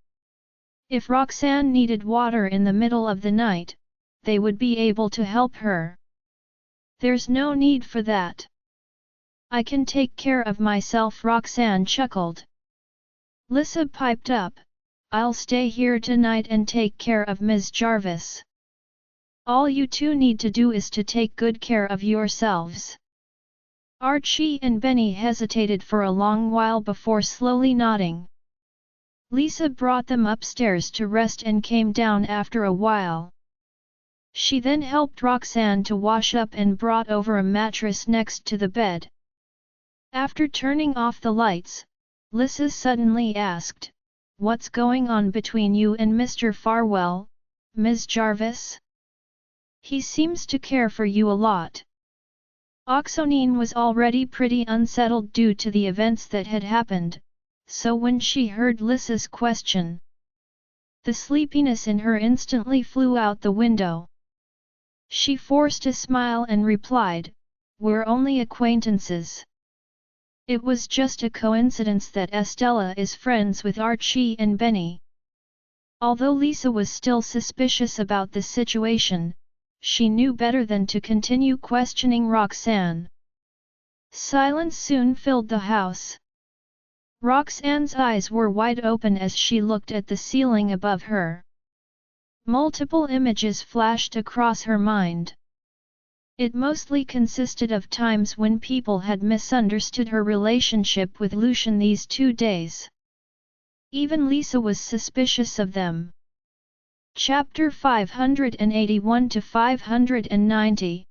If Roxanne needed water in the middle of the night, they would be able to help her. There's no need for that. I can take care of myself, Roxanne chuckled. Lisa piped up, I'll stay here tonight and take care of Ms. Jarvis. All you 2 need to do is to take good care of yourselves. Archie and Benny hesitated for a long while before slowly nodding. Lisa brought them upstairs to rest and came down after a while. She then helped Roxanne to wash up and brought over a mattress next to the bed. After turning off the lights, Lisa suddenly asked, What's going on between you and Mr. Farwell, Ms. Jarvis? He seems to care for you a lot. Oxonine was already pretty unsettled due to the events that had happened, so when she heard Lisa's question, the sleepiness in her instantly flew out the window. She forced a smile and replied, We're only acquaintances. It was just a coincidence that Estella is friends with Archie and Benny. Although Lisa was still suspicious about the situation, she knew better than to continue questioning Roxanne. Silence soon filled the house. Roxanne's eyes were wide open as she looked at the ceiling above her. Multiple images flashed across her mind. It mostly consisted of times when people had misunderstood her relationship with Lucian these 2 days. Even Lisa was suspicious of them. Chapter 581 to 590.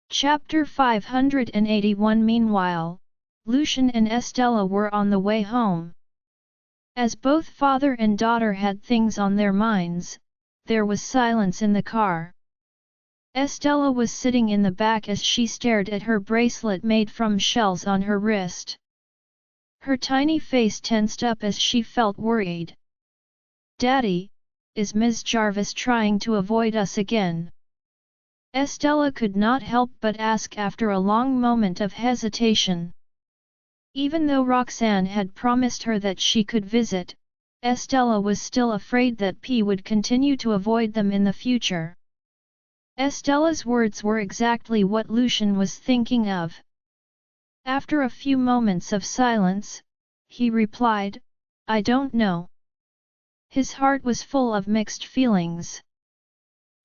Chapter 581. Meanwhile, Lucian and Estella were on the way home. As both father and daughter had things on their minds, there was silence in the car. Estella was sitting in the back as she stared at her bracelet made from shells on her wrist. Her tiny face tensed up as she felt worried. Daddy, is Ms. Jarvis trying to avoid us again? Estella could not help but ask after a long moment of hesitation. Even though Roxanne had promised her that she could visit, Estella was still afraid that P would continue to avoid them in the future. Estella's words were exactly what Lucian was thinking of. After a few moments of silence, he replied, "I don't know." His heart was full of mixed feelings.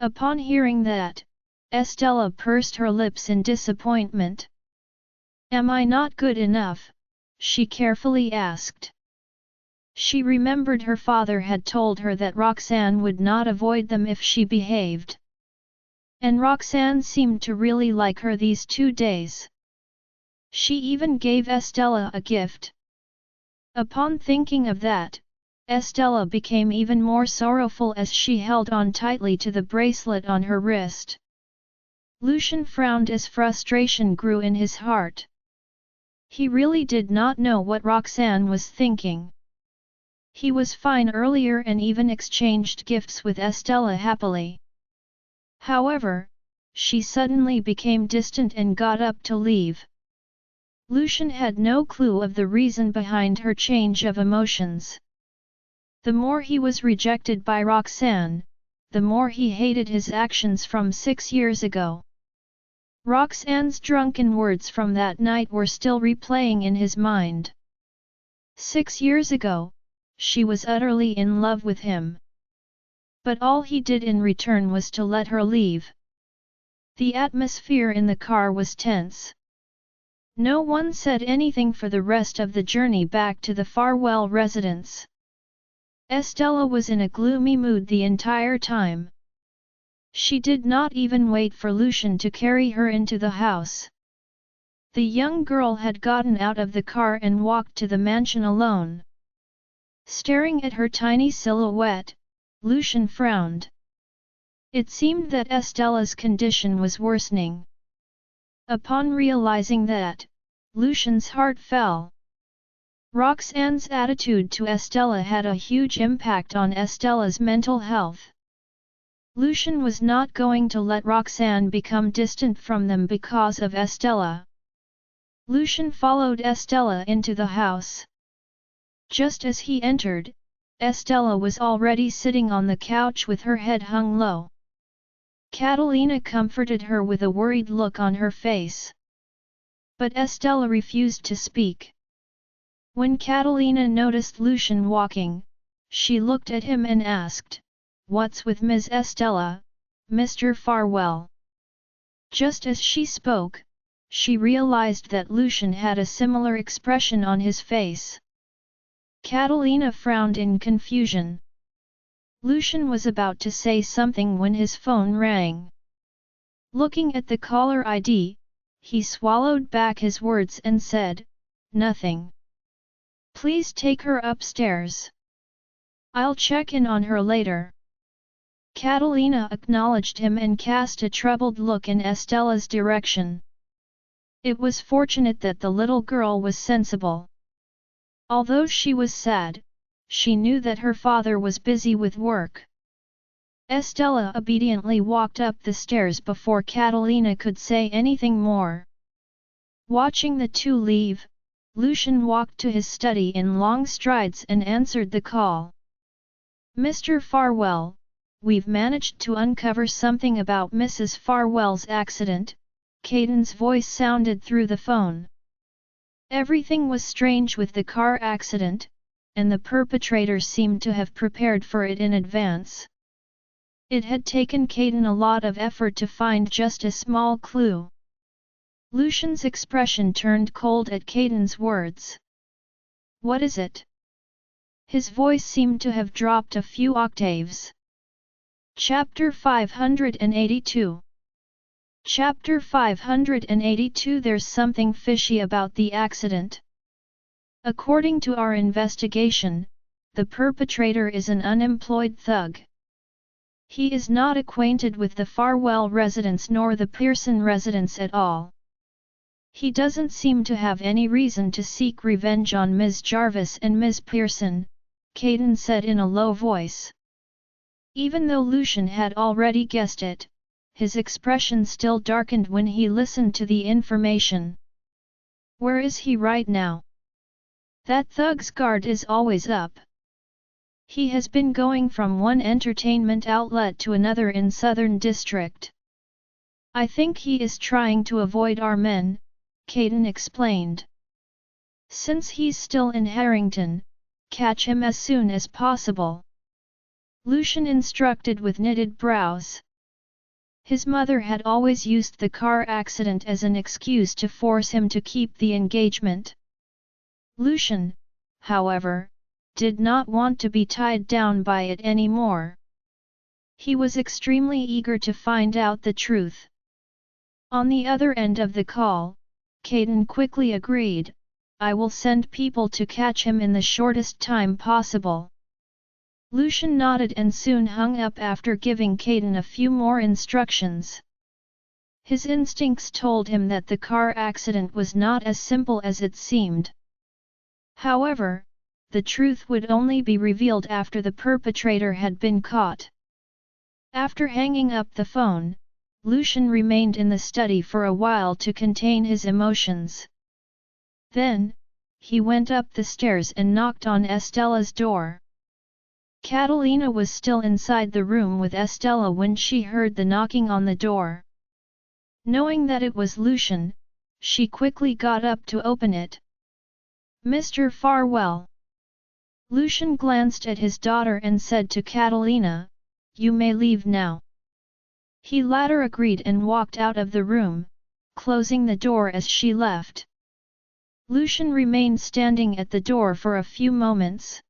Upon hearing that, Estella pursed her lips in disappointment. "Am I not good enough?" she carefully asked. She remembered her father had told her that Roxanne would not avoid them if she behaved. And Roxanne seemed to really like her these 2 days. She even gave Estella a gift. Upon thinking of that, Estella became even more sorrowful as she held on tightly to the bracelet on her wrist. Lucian frowned as frustration grew in his heart. He really did not know what Roxanne was thinking. He was fine earlier and even exchanged gifts with Estella happily. However, she suddenly became distant and got up to leave. Lucian had no clue of the reason behind her change of emotions. The more he was rejected by Roxanne, the more he hated his actions from 6 years ago. Roxanne's drunken words from that night were still replaying in his mind. 6 years ago, she was utterly in love with him. But all he did in return was to let her leave. The atmosphere in the car was tense. No one said anything for the rest of the journey back to the Farwell residence. Estella was in a gloomy mood the entire time. She did not even wait for Lucian to carry her into the house. The young girl had gotten out of the car and walked to the mansion alone. Staring at her tiny silhouette, Lucian frowned. It seemed that Estella's condition was worsening. Upon realizing that, Lucian's heart fell. Roxanne's attitude to Estella had a huge impact on Estella's mental health. Lucian was not going to let Roxanne become distant from them because of Estella. Lucian followed Estella into the house. Just as he entered, Estella was already sitting on the couch with her head hung low. Catalina comforted her with a worried look on her face. But Estella refused to speak. When Catalina noticed Lucian walking, she looked at him and asked, "What's with Ms. Estella, Mr. Farwell?" Just as she spoke, she realized that Lucian had a similar expression on his face. Catalina frowned in confusion. Lucian was about to say something when his phone rang. Looking at the caller ID, he swallowed back his words and said, "Nothing. Please take her upstairs. I'll check in on her later." Catalina acknowledged him and cast a troubled look in Estella's direction. It was fortunate that the little girl was sensible. Although she was sad, she knew that her father was busy with work. Estella obediently walked up the stairs before Catalina could say anything more. Watching the two leave, Lucian walked to his study in long strides and answered the call. "Mr. Farwell, we've managed to uncover something about Mrs. Farwell's accident," Caden's voice sounded through the phone. Everything was strange with the car accident, and the perpetrator seemed to have prepared for it in advance. It had taken Caden a lot of effort to find just a small clue. Lucian's expression turned cold at Caden's words. "What is it?" His voice seemed to have dropped a few octaves. Chapter 582. Chapter 582. There's something fishy about the accident. According to our investigation, the perpetrator is an unemployed thug. He is not acquainted with the Farwell residence nor the Pearson residence at all. He doesn't seem to have any reason to seek revenge on Ms. Jarvis and Ms. Pearson, Caden said in a low voice. Even though Lucian had already guessed it, his expression still darkened when he listened to the information. "Where is he right now?" That thug's guard is always up. He has been going from one entertainment outlet to another in Southern District. I think he is trying to avoid our men, Caden explained. Since he's still in Harrington, catch him as soon as possible. Lucian instructed with knitted brows. His mother had always used the car accident as an excuse to force him to keep the engagement. Lucian, however, did not want to be tied down by it anymore. He was extremely eager to find out the truth. On the other end of the call, Caden quickly agreed, I will send people to catch him in the shortest time possible. Lucian nodded and soon hung up after giving Caden a few more instructions. His instincts told him that the car accident was not as simple as it seemed. However, the truth would only be revealed after the perpetrator had been caught. After hanging up the phone, Lucian remained in the study for a while to contain his emotions. Then, he went up the stairs and knocked on Estella's door. Catalina was still inside the room with Estella when she heard the knocking on the door. Knowing that it was Lucian, she quickly got up to open it. Mr. Farwell. Lucian glanced at his daughter and said to Catalina, You may leave now. He latter agreed and walked out of the room, closing the door as she left. Lucian remained standing at the door for a few moments.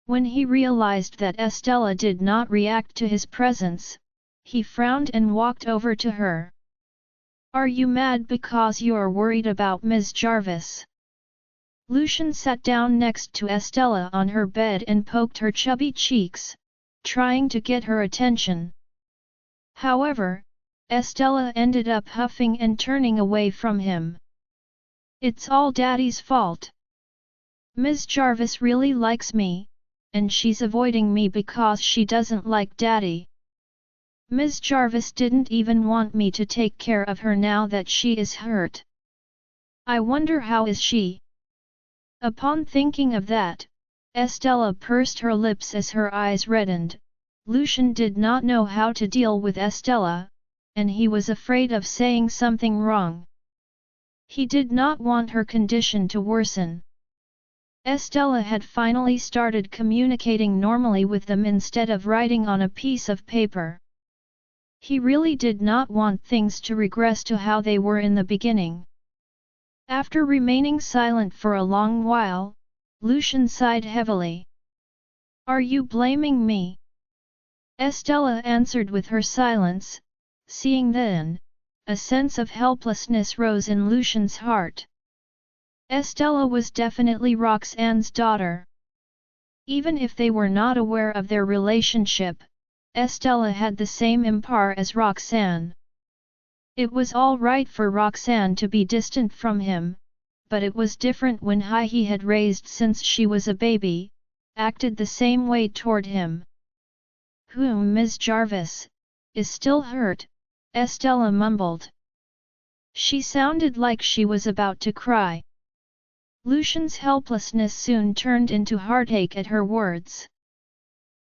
When he realized that Estella did not react to his presence, he frowned and walked over to her. Are you mad because you are worried about Ms. Jarvis? Lucian sat down next to Estella on her bed and poked her chubby cheeks, trying to get her attention. However, Estella ended up huffing and turning away from him. It's all Daddy's fault. Ms. Jarvis really likes me, and she's avoiding me because she doesn't like Daddy. Ms. Jarvis didn't even want me to take care of her now that she is hurt. I wonder how is she? Upon thinking of that, Estella pursed her lips as her eyes reddened. Lucian did not know how to deal with Estella, and he was afraid of saying something wrong. He did not want her condition to worsen. Estella had finally started communicating normally with them instead of writing on a piece of paper. He really did not want things to regress to how they were in the beginning. After remaining silent for a long while, Lucian sighed heavily. Are you blaming me? Estella answered with her silence. Seeing then, a sense of helplessness rose in Lucian's heart. Estella was definitely Roxanne's daughter. Even if they were not aware of their relationship, Estella had the same empire as Roxanne. It was all right for Roxanne to be distant from him, but it was different when he had raised since she was a baby, acted the same way toward him. Whom Ms. Jarvis is still hurt, Estella mumbled. She sounded like she was about to cry. Lucian's helplessness soon turned into heartache at her words.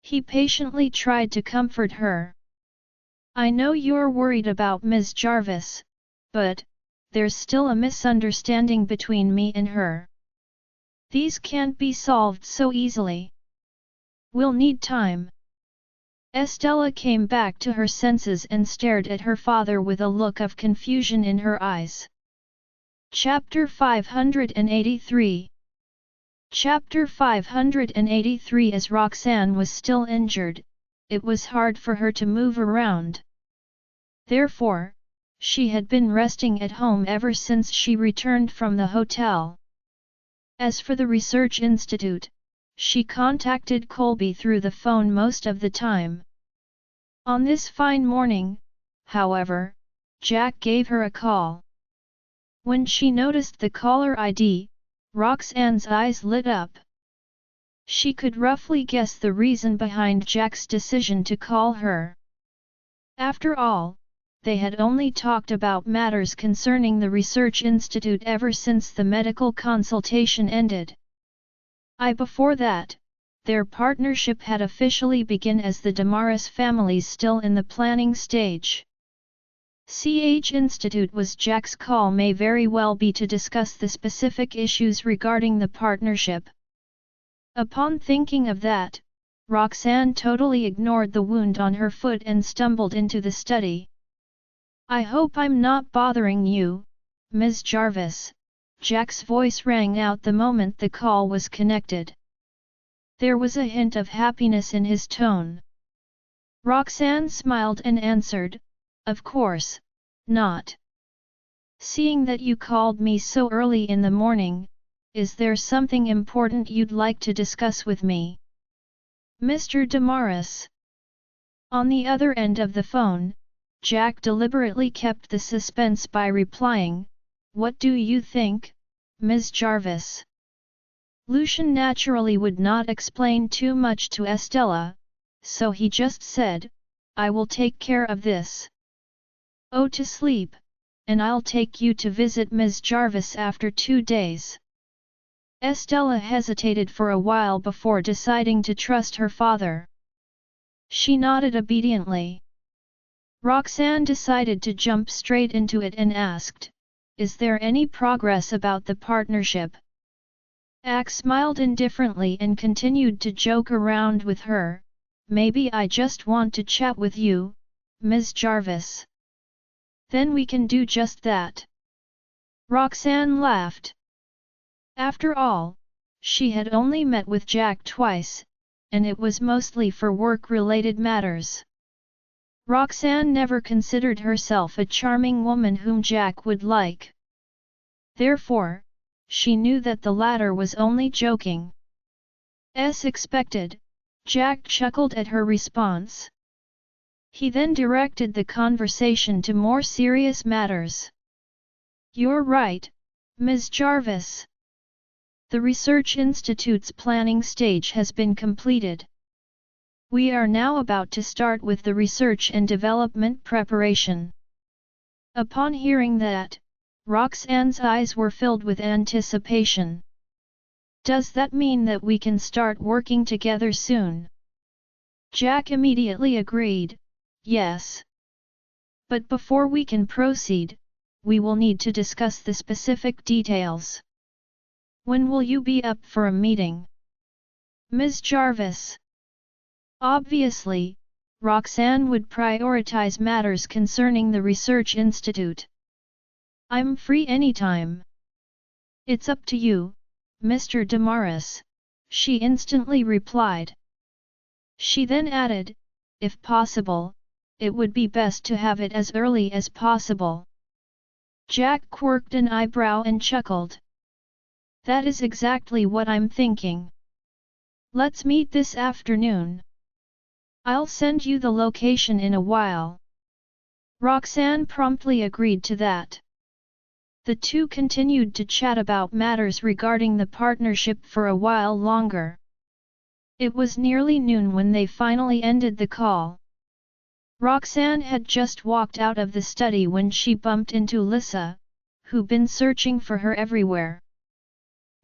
He patiently tried to comfort her. I know you're worried about Ms. Jarvis, but there's still a misunderstanding between me and her. These can't be solved so easily. We'll need time. Estella came back to her senses and stared at her father with a look of confusion in her eyes. Chapter 583. Chapter 583. As Roxanne was still injured, it was hard for her to move around. Therefore, she had been resting at home ever since she returned from the hotel. As for the research institute, she contacted Colby through the phone most of the time. On this fine morning, however, Jack gave her a call. When she noticed the caller ID, Roxanne's eyes lit up. She could roughly guess the reason behind Jack's decision to call her. After all, they had only talked about matters concerning the research institute ever since the medical consultation ended. Before that, their partnership had officially begun as the Damaris families still in the planning stage. CH Institute was Jack's call may very well be to discuss the specific issues regarding the partnership. Upon thinking of that, Roxanne totally ignored the wound on her foot and stumbled into the study. I hope I'm not bothering you, Ms. Jarvis, Jack's voice rang out the moment the call was connected. There was a hint of happiness in his tone. Roxanne smiled and answered, of course, not. Seeing that you called me so early in the morning, is there something important you'd like to discuss with me? Mr. Damaris. On the other end of the phone, Jack deliberately kept the suspense by replying, what do you think, Ms. Jarvis? Lucian naturally would not explain too much to Estella, so he just said, I will take care of this. Oh, to sleep, and I'll take you to visit Ms. Jarvis after 2 days. Estella hesitated for a while before deciding to trust her father. She nodded obediently. Roxanne decided to jump straight into it and asked, is there any progress about the partnership? Ax smiled indifferently and continued to joke around with her, maybe I just want to chat with you, Ms. Jarvis. Then we can do just that. Roxanne laughed. After all, she had only met with Jack twice, and it was mostly for work-related matters. Roxanne never considered herself a charming woman whom Jack would like. Therefore, she knew that the latter was only joking. As expected, Jack chuckled at her response. He then directed the conversation to more serious matters. You're right, Ms. Jarvis. The Research Institute's planning stage has been completed. We are now about to start with the research and development preparation. Upon hearing that, Roxanne's eyes were filled with anticipation. Does that mean that we can start working together soon? Jack immediately agreed, yes. But before we can proceed, we will need to discuss the specific details. When will you be up for a meeting? Ms. Jarvis. Obviously, Roxanne would prioritize matters concerning the Research Institute. I'm free anytime. It's up to you, Mr. Damaris, she instantly replied. She then added, if possible, it would be best to have it as early as possible. Jack quirked an eyebrow and chuckled. That is exactly what I'm thinking. Let's meet this afternoon. I'll send you the location in a while. Roxanne promptly agreed to that. The two continued to chat about matters regarding the partnership for a while longer. It was nearly noon when they finally ended the call. Roxanne had just walked out of the study when she bumped into Lissa, who'd been searching for her everywhere.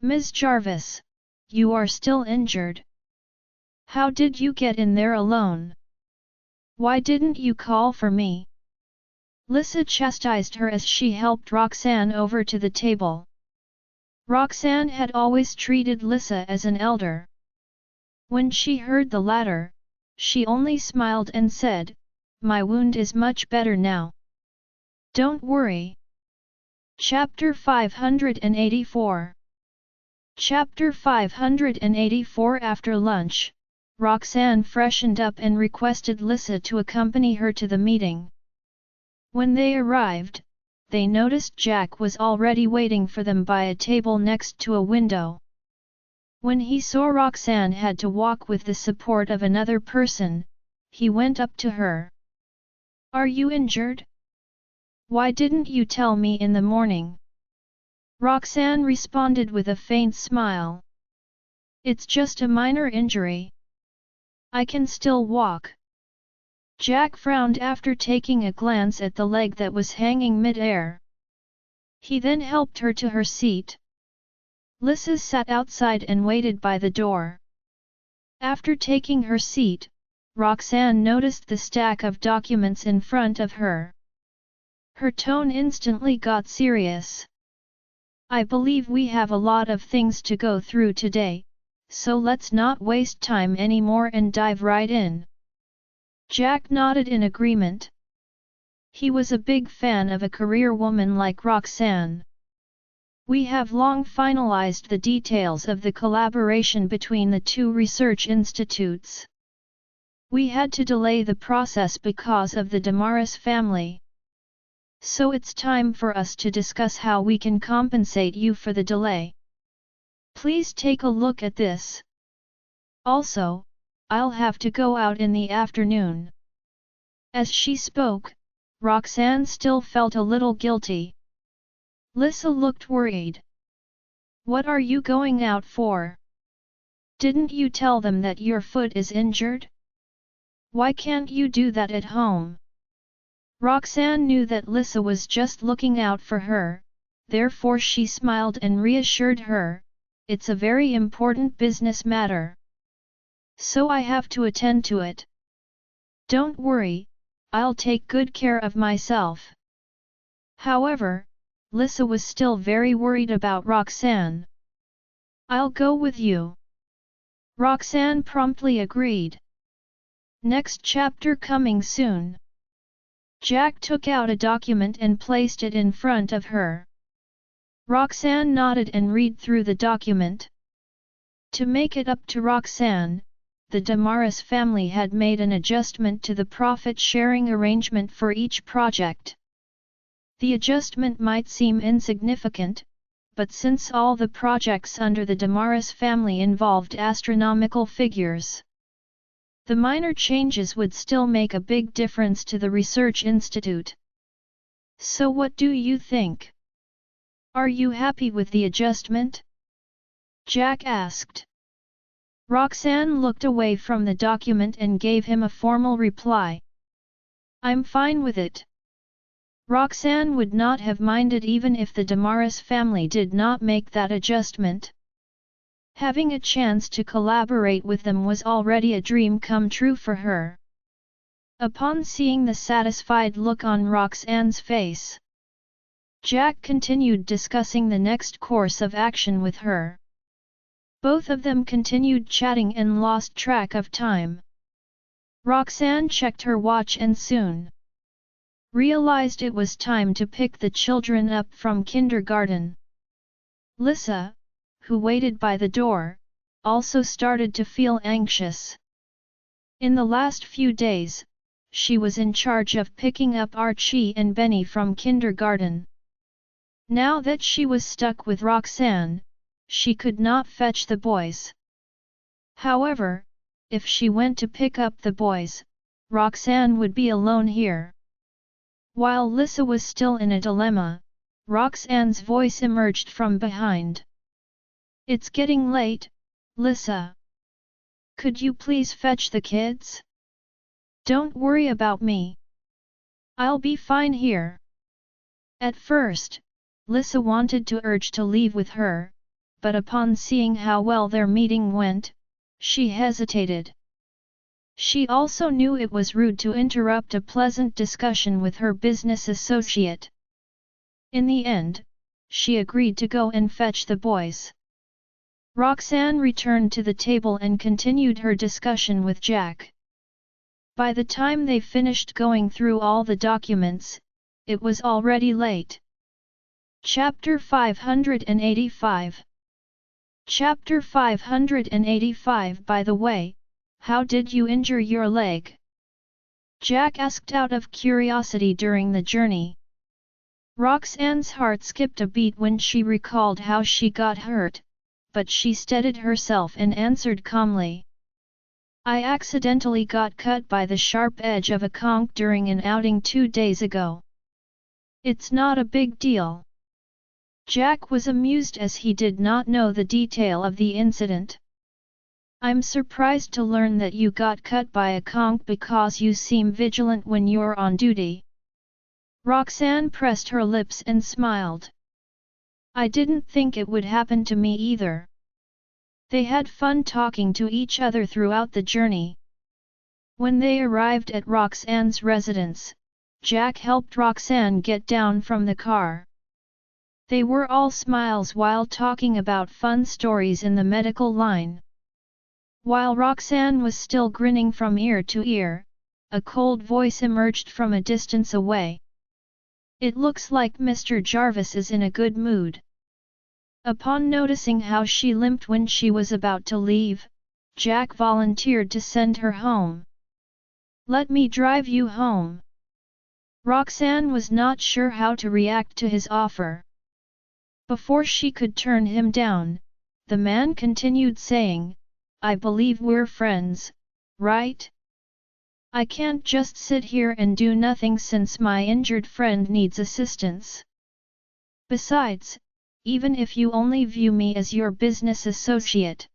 Ms. Jarvis, you are still injured. How did you get in there alone? Why didn't you call for me? Lissa chastised her as she helped Roxanne over to the table. Roxanne had always treated Lissa as an elder. When she heard the latter, she only smiled and said, my wound is much better now. Don't worry. Chapter 584. Chapter 584. After lunch, Roxanne freshened up and requested Lissa to accompany her to the meeting. When they arrived, they noticed Jack was already waiting for them by a table next to a window. When he saw Roxanne had to walk with the support of another person, he went up to her. Are you injured? Why didn't you tell me in the morning? Roxanne responded with a faint smile. It's just a minor injury. I can still walk. Jack frowned after taking a glance at the leg that was hanging mid-air. He then helped her to her seat. Lissa sat outside and waited by the door. After taking her seat, Roxanne noticed the stack of documents in front of her. Her tone instantly got serious. I believe we have a lot of things to go through today, so let's not waste time anymore and dive right in. Jack nodded in agreement. He was a big fan of a career woman like Roxanne. We have long finalized the details of the collaboration between the two research institutes. We had to delay the process because of the Damaris family. So it's time for us to discuss how we can compensate you for the delay. Please take a look at this. Also, I'll have to go out in the afternoon. As she spoke, Roxanne still felt a little guilty. Lissa looked worried. What are you going out for? Didn't you tell them that your foot is injured? Why can't you do that at home? Roxanne knew that Lissa was just looking out for her, therefore she smiled and reassured her, it's a very important business matter. So I have to attend to it. Don't worry, I'll take good care of myself. However, Lissa was still very worried about Roxanne. I'll go with you. Roxanne promptly agreed. Next chapter coming soon. Jack took out a document and placed it in front of her. Roxanne nodded and read through the document. To make it up to Roxanne, the Damaris family had made an adjustment to the profit-sharing arrangement for each project. The adjustment might seem insignificant, but since all the projects under the Damaris family involved astronomical figures, the minor changes would still make a big difference to the research institute. So what do you think? Are you happy with the adjustment? Jack asked. Roxanne looked away from the document and gave him a formal reply. I'm fine with it. Roxanne would not have minded even if the Damaris family did not make that adjustment. Having a chance to collaborate with them was already a dream come true for her. Upon seeing the satisfied look on Roxanne's face, Jack continued discussing the next course of action with her. Both of them continued chatting and lost track of time. Roxanne checked her watch and soon realized it was time to pick the children up from kindergarten. Lissa, who waited by the door, also started to feel anxious. In the last few days, she was in charge of picking up Archie and Benny from kindergarten. Now that she was stuck with Roxanne, she could not fetch the boys. However, if she went to pick up the boys, Roxanne would be alone here. While Lissa was still in a dilemma, Roxanne's voice emerged from behind. It's getting late, Lissa. Could you please fetch the kids? Don't worry about me. I'll be fine here. At first, Lissa wanted to urge to leave with her, but upon seeing how well their meeting went, she hesitated. She also knew it was rude to interrupt a pleasant discussion with her business associate. In the end, she agreed to go and fetch the boys. Roxanne returned to the table and continued her discussion with Jack. By the time they finished going through all the documents, it was already late. Chapter 585. Chapter 585. By the way, how did you injure your leg? Jack asked out of curiosity during the journey. Roxanne's heart skipped a beat when she recalled how she got hurt, but she steadied herself and answered calmly. I accidentally got cut by the sharp edge of a conch during an outing 2 days ago. It's not a big deal. Jack was amused as he did not know the detail of the incident. I'm surprised to learn that you got cut by a conch because you seem vigilant when you're on duty. Roxanne pressed her lips and smiled. I didn't think it would happen to me either. They had fun talking to each other throughout the journey. When they arrived at Roxanne's residence, Jack helped Roxanne get down from the car. They were all smiles while talking about fun stories in the medical line. While Roxanne was still grinning from ear to ear, a cold voice emerged from a distance away. It looks like Mr. Jarvis is in a good mood. Upon noticing how she limped when she was about to leave, Jack volunteered to send her home. Let me drive you home. Roxanne was not sure how to react to his offer. Before she could turn him down, the man continued saying, I believe we're friends, right? I can't just sit here and do nothing since my injured friend needs assistance. Besides, even if you only view me as your business associate,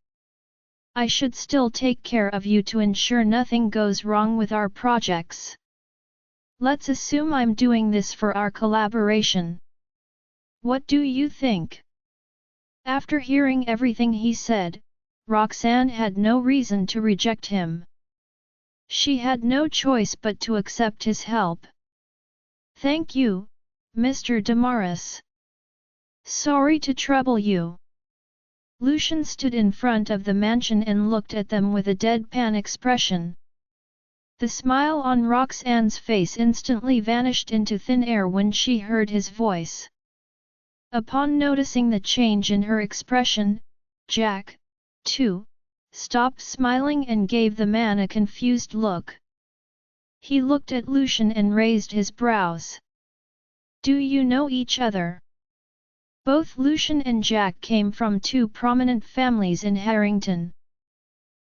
I should still take care of you to ensure nothing goes wrong with our projects. Let's assume I'm doing this for our collaboration. What do you think? After hearing everything he said, Roxanne had no reason to reject him. She had no choice but to accept his help. Thank you, Mr. Damaris. Sorry to trouble you. Lucian stood in front of the mansion and looked at them with a deadpan expression. The smile on Roxanne's face instantly vanished into thin air when she heard his voice. Upon noticing the change in her expression, Jack, too, stopped smiling and gave the man a confused look. He looked at Lucian and raised his brows. Do you know each other? Both Lucian and Jack came from two prominent families in Harrington.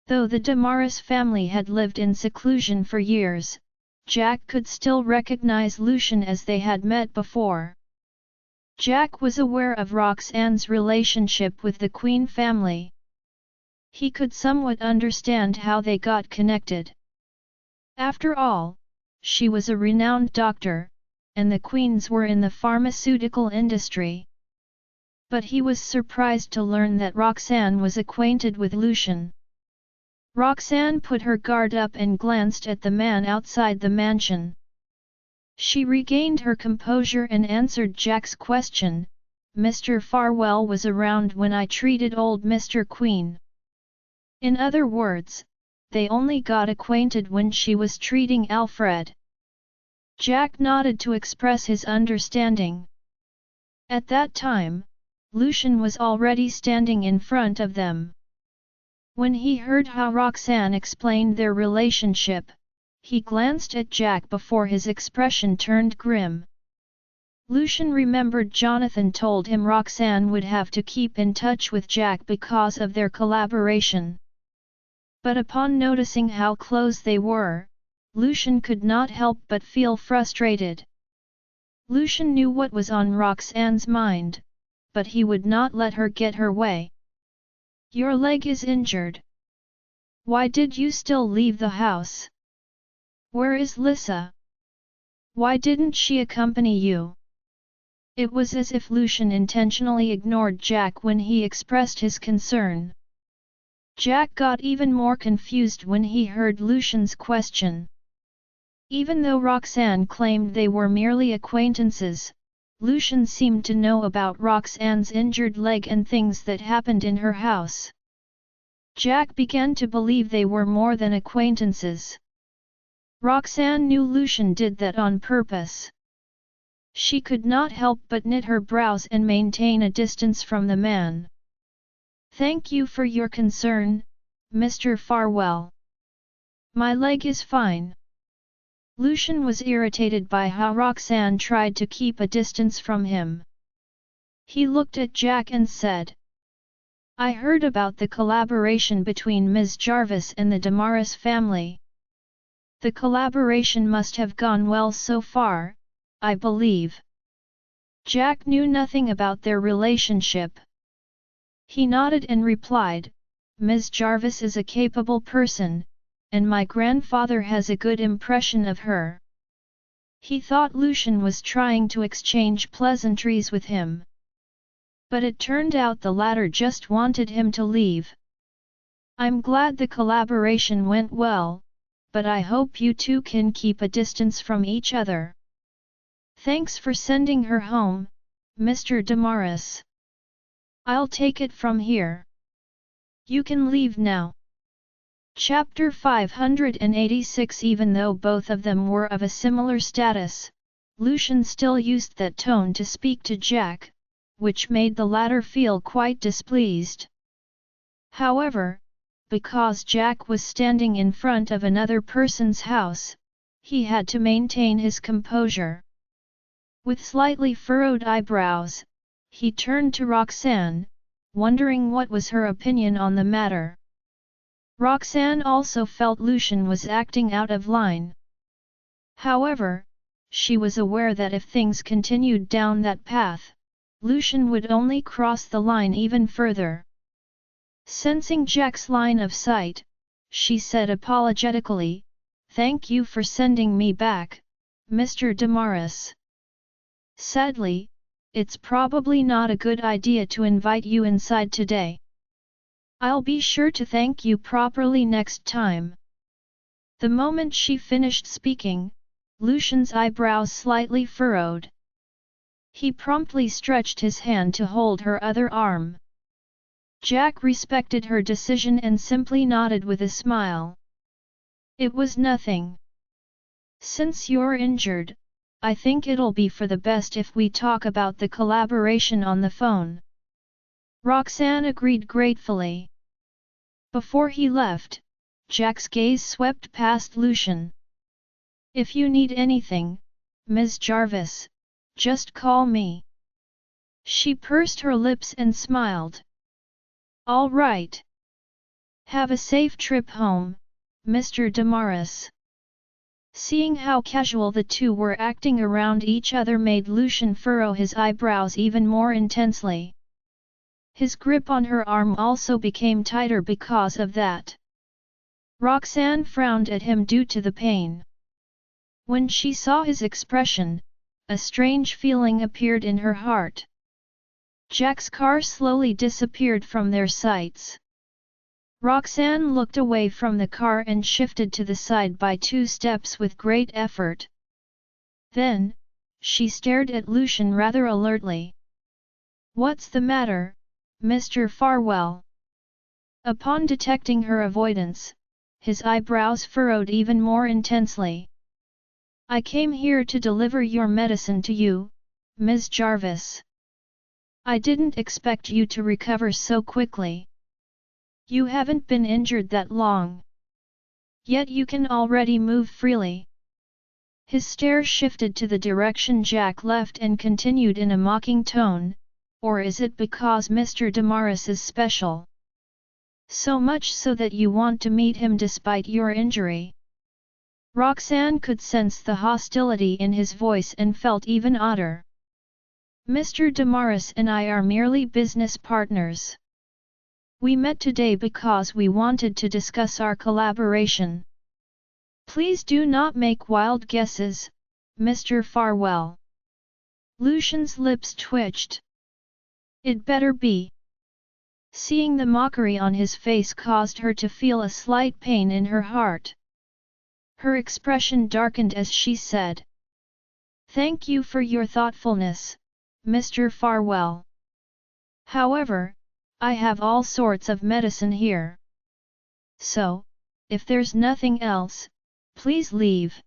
Though the Damaris family had lived in seclusion for years, Jack could still recognize Lucian as they had met before. Jack was aware of Roxanne's relationship with the Queen family. He could somewhat understand how they got connected. After all, she was a renowned doctor, and the Queens were in the pharmaceutical industry. But he was surprised to learn that Roxanne was acquainted with Lucian. Roxanne put her guard up and glanced at the man outside the mansion. She regained her composure and answered Jack's question, Mr. Farwell was around when I treated old Mr. Queen. In other words, they only got acquainted when she was treating Alfred. Jack nodded to express his understanding. At that time, Lucian was already standing in front of them. When he heard how Roxanne explained their relationship, he glanced at Jack before his expression turned grim. Lucian remembered Jonathan told him Roxanne would have to keep in touch with Jack because of their collaboration. But upon noticing how close they were, Lucian could not help but feel frustrated. Lucian knew what was on Roxanne's mind, but he would not let her get her way. Your leg is injured. Why did you still leave the house? Where is Lissa? Why didn't she accompany you? It was as if Lucian intentionally ignored Jack when he expressed his concern. Jack got even more confused when he heard Lucian's question. Even though Roxanne claimed they were merely acquaintances, Lucian seemed to know about Roxanne's injured leg and things that happened in her house. Jack began to believe they were more than acquaintances. Roxanne knew Lucian did that on purpose. She could not help but knit her brows and maintain a distance from the man. Thank you for your concern, Mr. Farwell. My leg is fine. Lucian was irritated by how Roxanne tried to keep a distance from him. He looked at Jack and said, I heard about the collaboration between Ms. Jarvis and the Damaris family. The collaboration must have gone well so far, I believe. Jack knew nothing about their relationship. He nodded and replied, Ms. Jarvis is a capable person, and my grandfather has a good impression of her. He thought Lucian was trying to exchange pleasantries with him. But it turned out the latter just wanted him to leave. I'm glad the collaboration went well, but I hope you two can keep a distance from each other. Thanks for sending her home, Mr. Damaris. I'll take it from here. You can leave now. Chapter 586. Even though both of them were of a similar status, Lucian still used that tone to speak to Jack, which made the latter feel quite displeased. However, because Jack was standing in front of another person's house, he had to maintain his composure. With slightly furrowed eyebrows, he turned to Roxanne, wondering what was her opinion on the matter. Roxanne also felt Lucian was acting out of line. However, she was aware that if things continued down that path, Lucian would only cross the line even further. Sensing Jack's line of sight, she said apologetically, "Thank you for sending me back, Mr. Damaris. Sadly, it's probably not a good idea to invite you inside today. I'll be sure to thank you properly next time." The moment she finished speaking, Lucian's eyebrows slightly furrowed. He promptly stretched his hand to hold her other arm. Jack respected her decision and simply nodded with a smile. "It was nothing. Since you're injured, I think it'll be for the best if we talk about the collaboration on the phone." Roxanne agreed gratefully. Before he left, Jack's gaze swept past Lucian. "If you need anything, Ms. Jarvis, just call me." She pursed her lips and smiled. "All right. Have a safe trip home, Mr. Damaris." Seeing how casual the two were acting around each other made Lucian furrow his eyebrows even more intensely. His grip on her arm also became tighter because of that. Roxanne frowned at him due to the pain. When she saw his expression, a strange feeling appeared in her heart. Jack's car slowly disappeared from their sights. Roxanne looked away from the car and shifted to the side by 2 steps with great effort. Then, she stared at Lucian rather alertly. "What's the matter, Mr. Farwell?" Upon detecting her avoidance, his eyebrows furrowed even more intensely. "I came here to deliver your medicine to you, Ms. Jarvis. I didn't expect you to recover so quickly. You haven't been injured that long. Yet you can already move freely." His stare shifted to the direction Jack left and continued in a mocking tone, "Or is it because Mr. Damaris is special? So much so that you want to meet him despite your injury?" Roxanne could sense the hostility in his voice and felt even odder. "Mr. Damaris and I are merely business partners. We met today because we wanted to discuss our collaboration. Please do not make wild guesses, Mr. Farwell." Lucian's lips twitched. "It better be." Seeing the mockery on his face caused her to feel a slight pain in her heart. Her expression darkened as she said, "Thank you for your thoughtfulness, Mr. Farwell. However, I have all sorts of medicine here. So, if there's nothing else, please leave."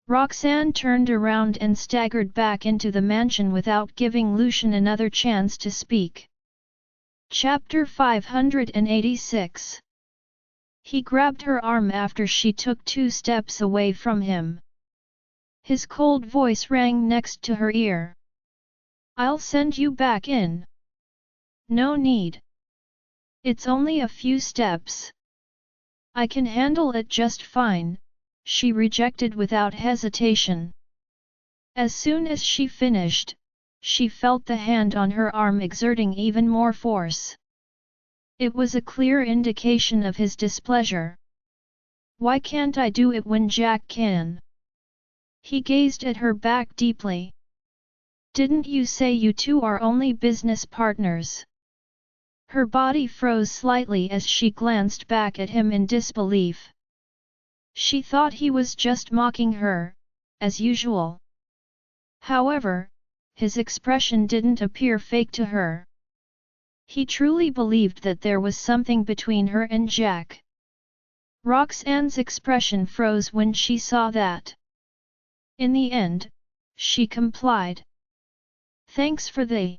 Roxanne turned around and staggered back into the mansion without giving Lucian another chance to speak. Chapter 586. He grabbed her arm after she took 2 steps away from him. His cold voice rang next to her ear. "I'll send you back in." "No need. It's only a few steps. I can handle it just fine," she rejected without hesitation. As soon as she finished, she felt the hand on her arm exerting even more force. It was a clear indication of his displeasure. "Why can't I do it when Jack can?" He gazed at her back deeply. Didn't you say you two are only business partners? Her body froze slightly as she glanced back at him in disbelief. She thought he was just mocking her, as usual. However, his expression didn't appear fake to her. He truly believed that there was something between her and Jack. Roxanne's expression froze when she saw that. In the end, she complied. Thanks for the...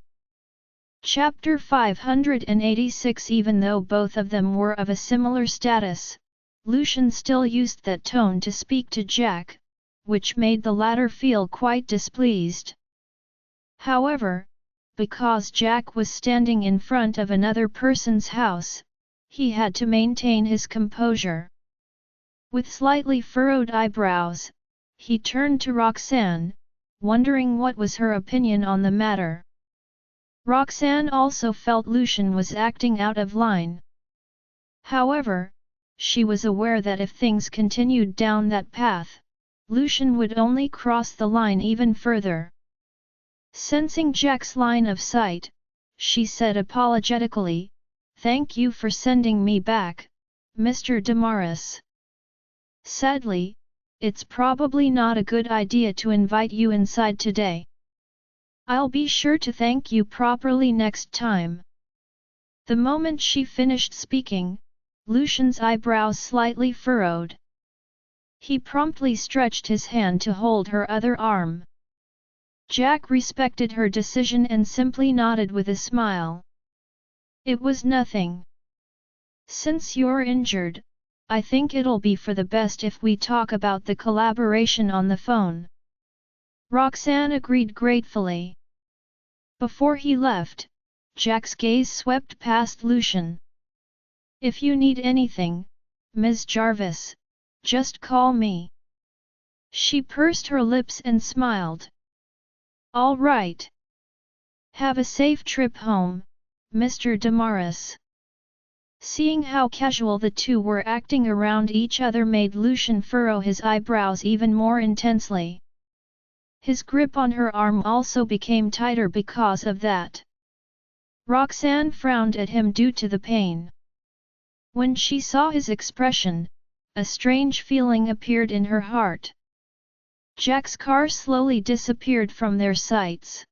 Chapter 586. Even though both of them were of a similar status, Lucian still used that tone to speak to Jack, which made the latter feel quite displeased. However, because Jack was standing in front of another person's house, he had to maintain his composure. With slightly furrowed eyebrows, he turned to Roxanne, wondering what was her opinion on the matter. Roxanne also felt Lucian was acting out of line. However, she was aware that if things continued down that path, Lucian would only cross the line even further. Sensing Jack's line of sight, she said apologetically, "Thank you for sending me back, Mr. Damaris. Sadly, it's probably not a good idea to invite you inside today. I'll be sure to thank you properly next time." The moment she finished speaking, Lucian's eyebrows slightly furrowed. He promptly stretched his hand to hold her other arm. Jack respected her decision and simply nodded with a smile. "It was nothing. Since you're injured, I think it'll be for the best if we talk about the collaboration on the phone." Roxanne agreed gratefully. Before he left, Jack's gaze swept past Lucian. "If you need anything, Ms. Jarvis, just call me." She pursed her lips and smiled. "All right. Have a safe trip home, Mr. Damaris." Seeing how casual the two were acting around each other made Lucian furrow his eyebrows even more intensely. His grip on her arm also became tighter because of that. Roxanne frowned at him due to the pain. When she saw his expression, a strange feeling appeared in her heart. Jack's car slowly disappeared from their sights.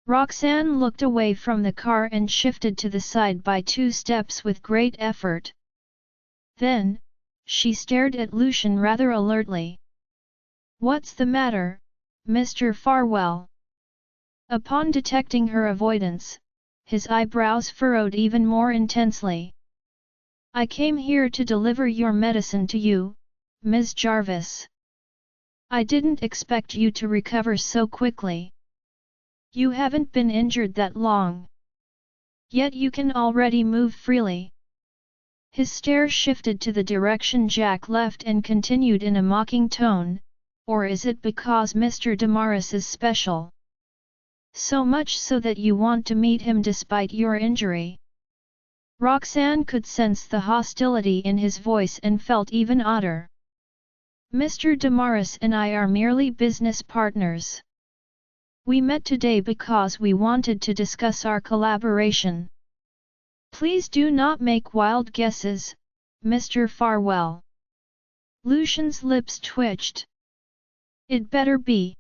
Roxanne looked away from the car and shifted to the side by 2 steps with great effort. Then, she stared at Lucian rather alertly. "What's the matter, Mr. Farwell?" Upon detecting her avoidance, his eyebrows furrowed even more intensely. "I came here to deliver your medicine to you, Ms. Jarvis. I didn't expect you to recover so quickly. You haven't been injured that long. Yet you can already move freely." His stare shifted to the direction Jack left and continued in a mocking tone, "Or is it because Mr. Damaris is special? So much so that you want to meet him despite your injury?" Roxanne could sense the hostility in his voice and felt even odder. "Mr. Damaris and I are merely business partners. We met today because we wanted to discuss our collaboration. Please do not make wild guesses, Mr. Farwell." Lucian's lips twitched. "It better be."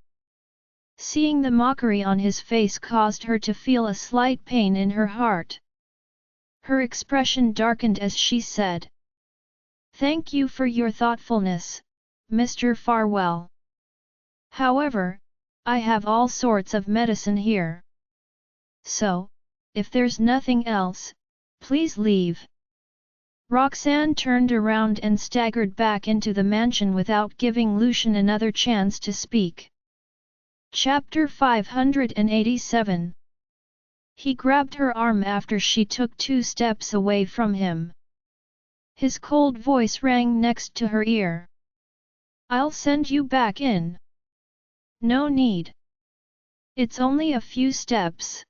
Seeing the mockery on his face caused her to feel a slight pain in her heart. Her expression darkened as she said, "Thank you for your thoughtfulness, Mr. Farwell. However, I have all sorts of medicine here. So, if there's nothing else, please leave." Roxanne turned around and staggered back into the mansion without giving Lucian another chance to speak. Chapter 587. He grabbed her arm after she took 2 steps away from him. His cold voice rang next to her ear. "I'll send you back in. No need. It's only a few steps.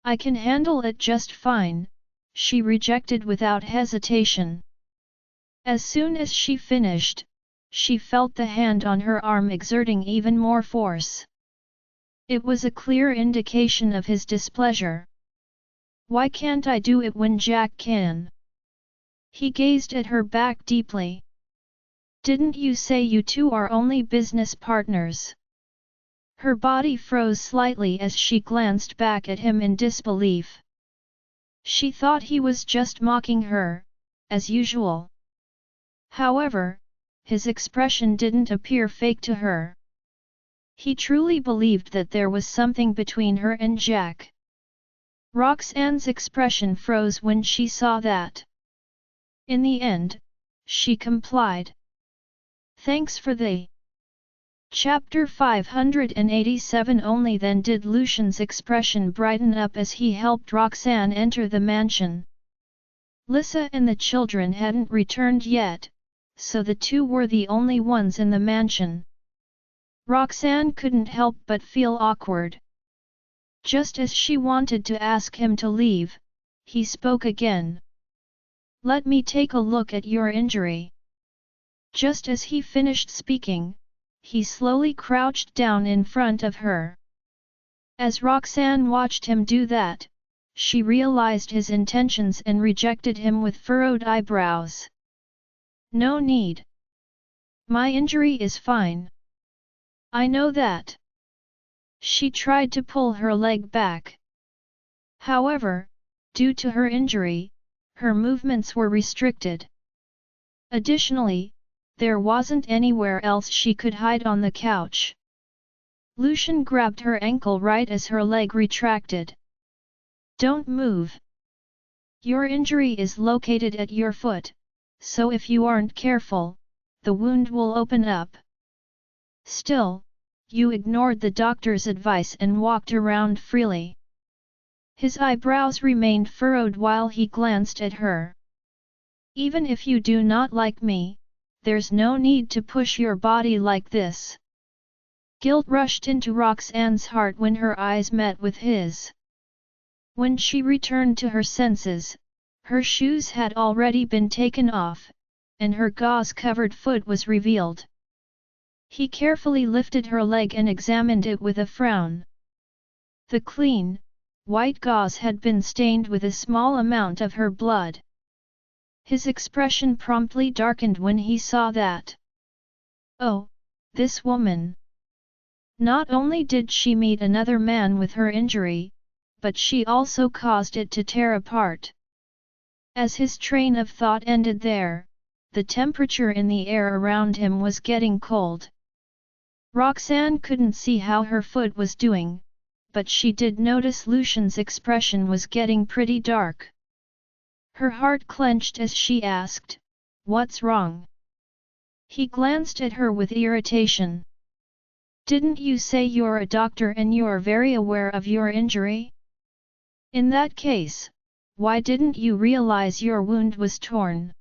I can handle it just fine," she rejected without hesitation. As soon as she finished, she felt the hand on her arm exerting even more force. It was a clear indication of his displeasure. Why can't I do it when Jack can? He gazed at her back deeply. Didn't you say you two are only business partners? Her body froze slightly as she glanced back at him in disbelief. She thought he was just mocking her, as usual. However, his expression didn't appear fake to her. He truly believed that there was something between her and Jack. Roxanne's expression froze when she saw that. In the end, she complied. Thanks for the... Chapter 587. Only then did Lucian's expression brighten up as he helped Roxanne enter the mansion. Lisa and the children hadn't returned yet, so the two were the only ones in the mansion. Roxanne couldn't help but feel awkward. Just as she wanted to ask him to leave, he spoke again. Let me take a look at your injury. Just as he finished speaking, he slowly crouched down in front of her. As Roxanne watched him do that, she realized his intentions and rejected him with furrowed eyebrows. No need. My injury is fine. I know that. She tried to pull her leg back. However, due to her injury, her movements were restricted. Additionally, there wasn't anywhere else she could hide on the couch. Lucian grabbed her ankle right as her leg retracted. Don't move. Your injury is located at your foot, so if you aren't careful, the wound will open up. Still, you ignored the doctor's advice and walked around freely. His eyebrows remained furrowed while he glanced at her. Even if you do not like me, there's no need to push your body like this. Guilt rushed into Roxanne's heart when her eyes met with his. When she returned to her senses, her shoes had already been taken off, and her gauze-covered foot was revealed. He carefully lifted her leg and examined it with a frown. The clean, white gauze had been stained with a small amount of her blood. His expression promptly darkened when he saw that. Oh, this woman! Not only did she meet another man with her injury, but she also caused it to tear apart. As his train of thought ended there, the temperature in the air around him was getting cold. Roxanne couldn't see how her foot was doing, but she did notice Lucian's expression was getting pretty dark. Her heart clenched as she asked, "What's wrong?" He glanced at her with irritation. Didn't you say you're a doctor and you're very aware of your injury? In that case, why didn't you realize your wound was torn?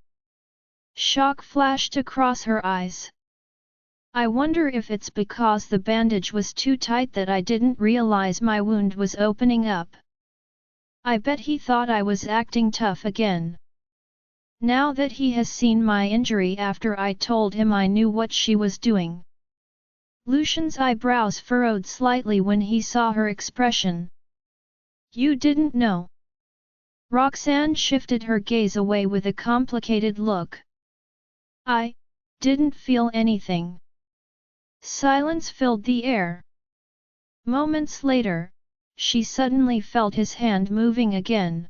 Shock flashed across her eyes. I wonder if it's because the bandage was too tight that I didn't realize my wound was opening up. I bet he thought I was acting tough again. Now that he has seen my injury after I told him I knew what she was doing. Lucian's eyebrows furrowed slightly when he saw her expression. You didn't know? Roxanne shifted her gaze away with a complicated look. I didn't feel anything. Silence filled the air. Moments later, she suddenly felt his hand moving again.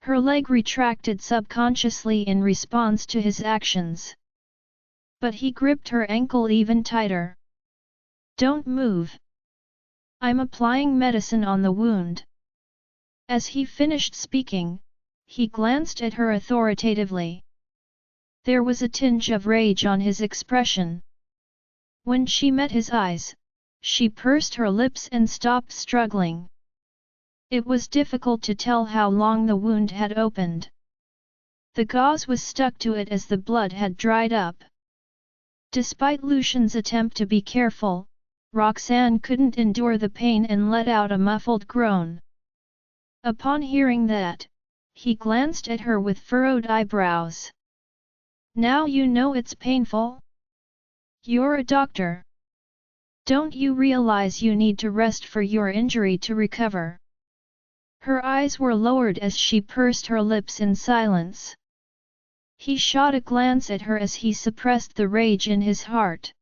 Her leg retracted subconsciously in response to his actions. But he gripped her ankle even tighter. Don't move. I'm applying medicine on the wound. As he finished speaking, he glanced at her authoritatively. There was a tinge of rage on his expression. When she met his eyes, she pursed her lips and stopped struggling. It was difficult to tell how long the wound had opened. The gauze was stuck to it as the blood had dried up. Despite Lucian's attempt to be careful, Roxanne couldn't endure the pain and let out a muffled groan. Upon hearing that, he glanced at her with furrowed eyebrows. Now you know it's painful? You're a doctor. Don't you realize you need to rest for your injury to recover? Her eyes were lowered as she pursed her lips in silence. He shot a glance at her as he suppressed the rage in his heart.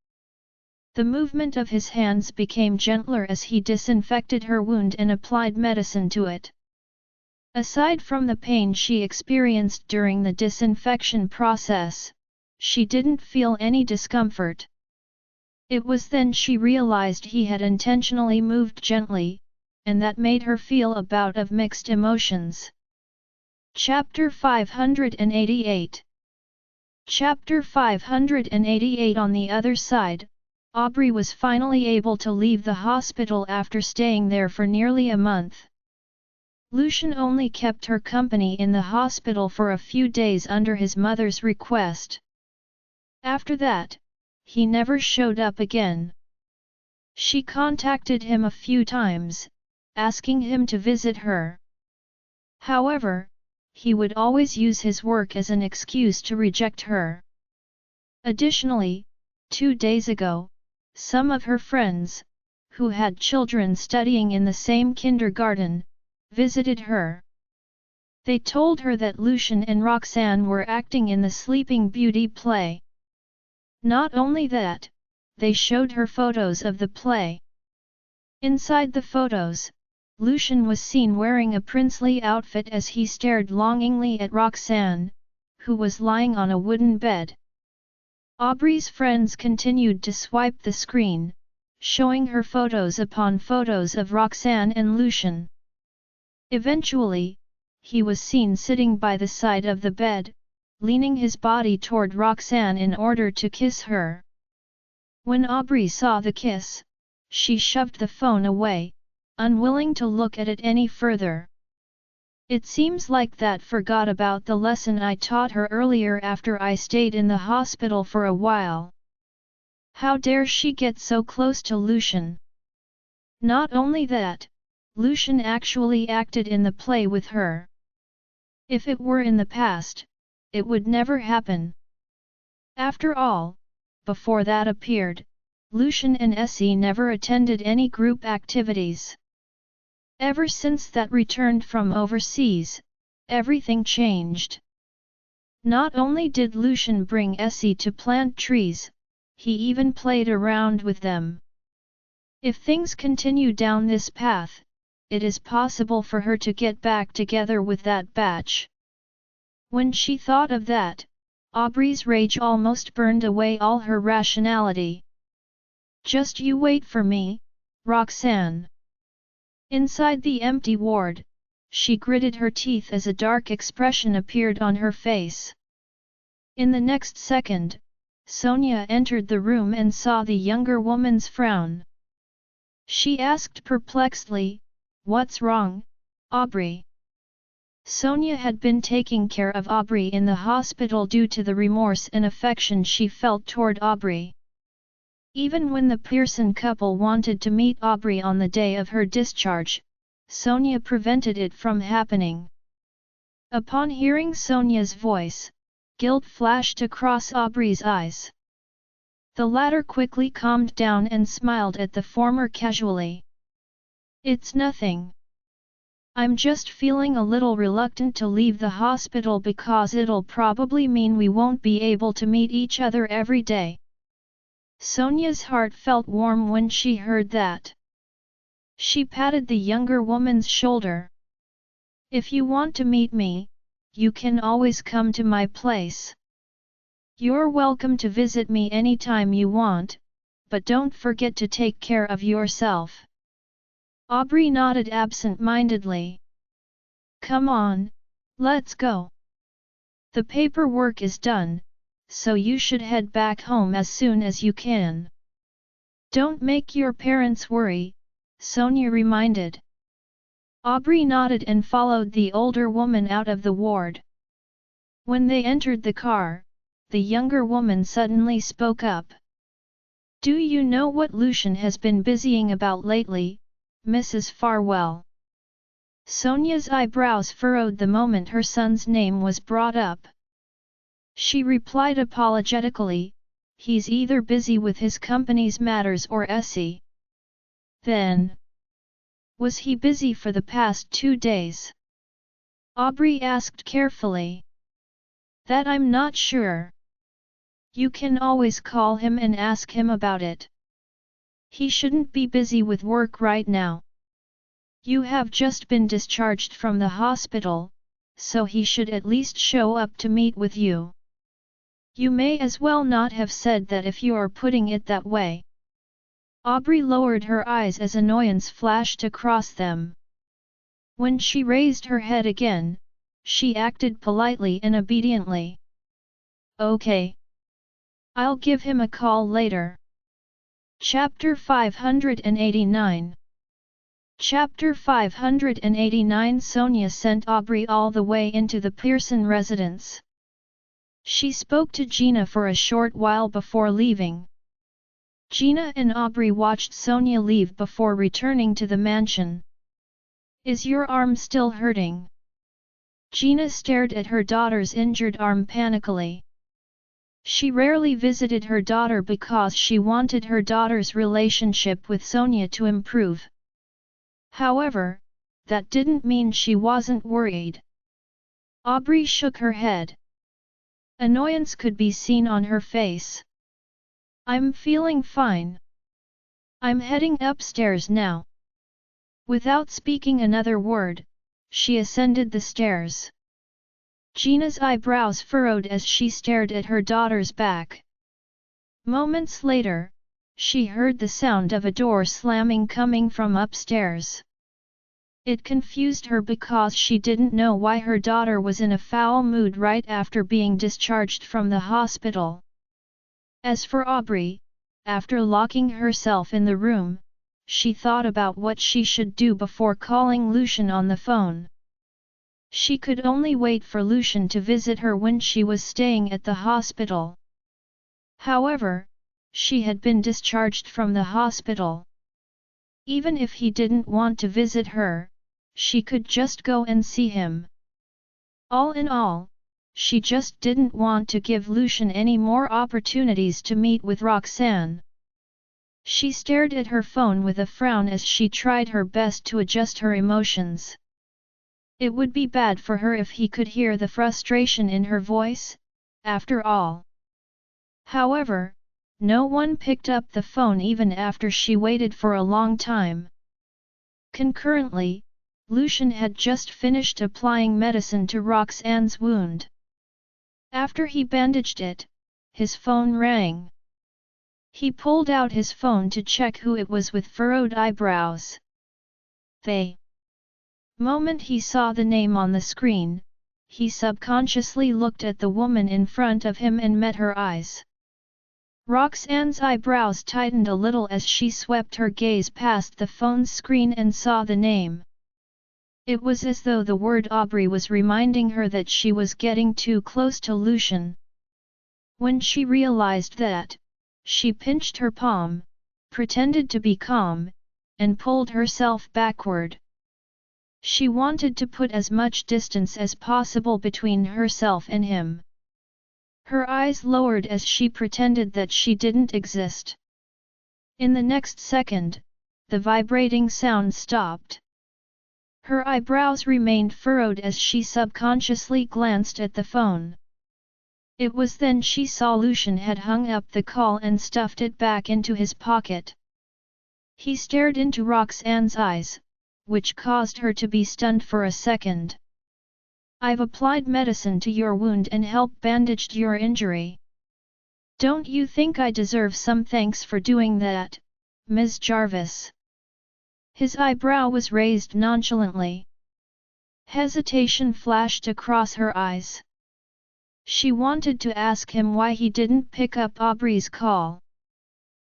The movement of his hands became gentler as he disinfected her wound and applied medicine to it. Aside from the pain she experienced during the disinfection process, she didn't feel any discomfort. It was then she realized he had intentionally moved gently, and that made her feel a bout of mixed emotions. Chapter 588. Chapter 588. On the other side, Aubrey was finally able to leave the hospital after staying there for nearly a month. Lucian only kept her company in the hospital for a few days under his mother's request. After that, he never showed up again. She contacted him a few times, asking him to visit her. However, he would always use his work as an excuse to reject her. Additionally, 2 days ago, some of her friends, who had children studying in the same kindergarten, visited her. They told her that Lucian and Roxanne were acting in the Sleeping Beauty play. Not only that, they showed her photos of the play. Inside the photos, Lucian was seen wearing a princely outfit as he stared longingly at Roxanne, who was lying on a wooden bed. Aubrey's friends continued to swipe the screen, showing her photos upon photos of Roxanne and Lucian. Eventually, he was seen sitting by the side of the bed, leaning his body toward Roxanne in order to kiss her. When Aubrey saw the kiss, she shoved the phone away, unwilling to look at it any further. It seems like that forgot about the lesson I taught her earlier after I stayed in the hospital for a while. How dare she get so close to Lucian? Not only that, Lucian actually acted in the play with her. If it were in the past, it would never happen. After all, before that appeared, Lucian and Essie never attended any group activities. Ever since that returned from overseas, everything changed. Not only did Lucian bring Essie to plant trees, he even played around with them. If things continue down this path, it is possible for her to get back together with that batch. When she thought of that, Aubrey's rage almost burned away all her rationality. Just you wait for me, Roxanne. Inside the empty ward, she gritted her teeth as a dark expression appeared on her face. In the next second, Sonia entered the room and saw the younger woman's frown. She asked perplexedly, "What's wrong, Aubrey?" Sonia had been taking care of Aubrey in the hospital due to the remorse and affection she felt toward Aubrey. Even when the Pearson couple wanted to meet Aubrey on the day of her discharge, Sonia prevented it from happening. Upon hearing Sonia's voice, guilt flashed across Aubrey's eyes. The latter quickly calmed down and smiled at the former casually. "It's nothing. I'm just feeling a little reluctant to leave the hospital because it'll probably mean we won't be able to meet each other every day." Sonia's heart felt warm when she heard that. She patted the younger woman's shoulder. "If you want to meet me, you can always come to my place. You're welcome to visit me anytime you want, but don't forget to take care of yourself." Aubrey nodded absent-mindedly. "Come on, let's go. The paperwork is done, so you should head back home as soon as you can." "Don't make your parents worry," Sonia reminded. Aubrey nodded and followed the older woman out of the ward. When they entered the car, the younger woman suddenly spoke up. "Do you know what Lucian has been busying about lately, Mrs. Farwell?" Sonia's eyebrows furrowed the moment her son's name was brought up. She replied apologetically, he's either busy with his company's matters or SE. Then, was he busy for the past 2 days? Aubrey asked carefully. That I'm not sure. You can always call him and ask him about it. He shouldn't be busy with work right now. You have just been discharged from the hospital, so he should at least show up to meet with you. You may as well not have said that if you are putting it that way. Aubrey lowered her eyes as annoyance flashed across them. When she raised her head again, she acted politely and obediently. Okay. I'll give him a call later. Chapter 589. Chapter 589. Sonia sent Aubrey all the way into the Pearson residence. She spoke to Gina for a short while before leaving. Gina and Aubrey watched Sonia leave before returning to the mansion. Is your arm still hurting? Gina stared at her daughter's injured arm panically. She rarely visited her daughter because she wanted her daughter's relationship with Sonia to improve. However, that didn't mean she wasn't worried. Aubrey shook her head. Annoyance could be seen on her face. I'm feeling fine. I'm heading upstairs now. Without speaking another word, she ascended the stairs. Gina's eyebrows furrowed as she stared at her daughter's back. Moments later, she heard the sound of a door slamming coming from upstairs. It confused her because she didn't know why her daughter was in a foul mood right after being discharged from the hospital. As for Aubrey, after locking herself in the room, she thought about what she should do before calling Lucian on the phone. She could only wait for Lucian to visit her when she was staying at the hospital. However, she had been discharged from the hospital. Even if he didn't want to visit her, she could just go and see him. All in all, she just didn't want to give Lucian any more opportunities to meet with Roxanne. She stared at her phone with a frown as she tried her best to adjust her emotions. It would be bad for her if he could hear the frustration in her voice, after all. However, no one picked up the phone even after she waited for a long time. Concurrently, Lucian had just finished applying medicine to Roxanne's wound. After he bandaged it, his phone rang. He pulled out his phone to check who it was with furrowed eyebrows. The moment he saw the name on the screen, he subconsciously looked at the woman in front of him and met her eyes. Roxanne's eyebrows tightened a little as she swept her gaze past the phone's screen and saw the name. It was as though the word Aubrey was reminding her that she was getting too close to Lucian. When she realized that, she pinched her palm, pretended to be calm, and pulled herself backward. She wanted to put as much distance as possible between herself and him. Her eyes lowered as she pretended that she didn't exist. In the next second, the vibrating sound stopped. Her eyebrows remained furrowed as she subconsciously glanced at the phone. It was then she saw Lucian had hung up the call and stuffed it back into his pocket. He stared into Roxanne's eyes, which caused her to be stunned for a second. I've applied medicine to your wound and helped bandaged your injury. Don't you think I deserve some thanks for doing that, Ms. Jarvis? His eyebrow was raised nonchalantly. Hesitation flashed across her eyes. She wanted to ask him why he didn't pick up Aubrey's call.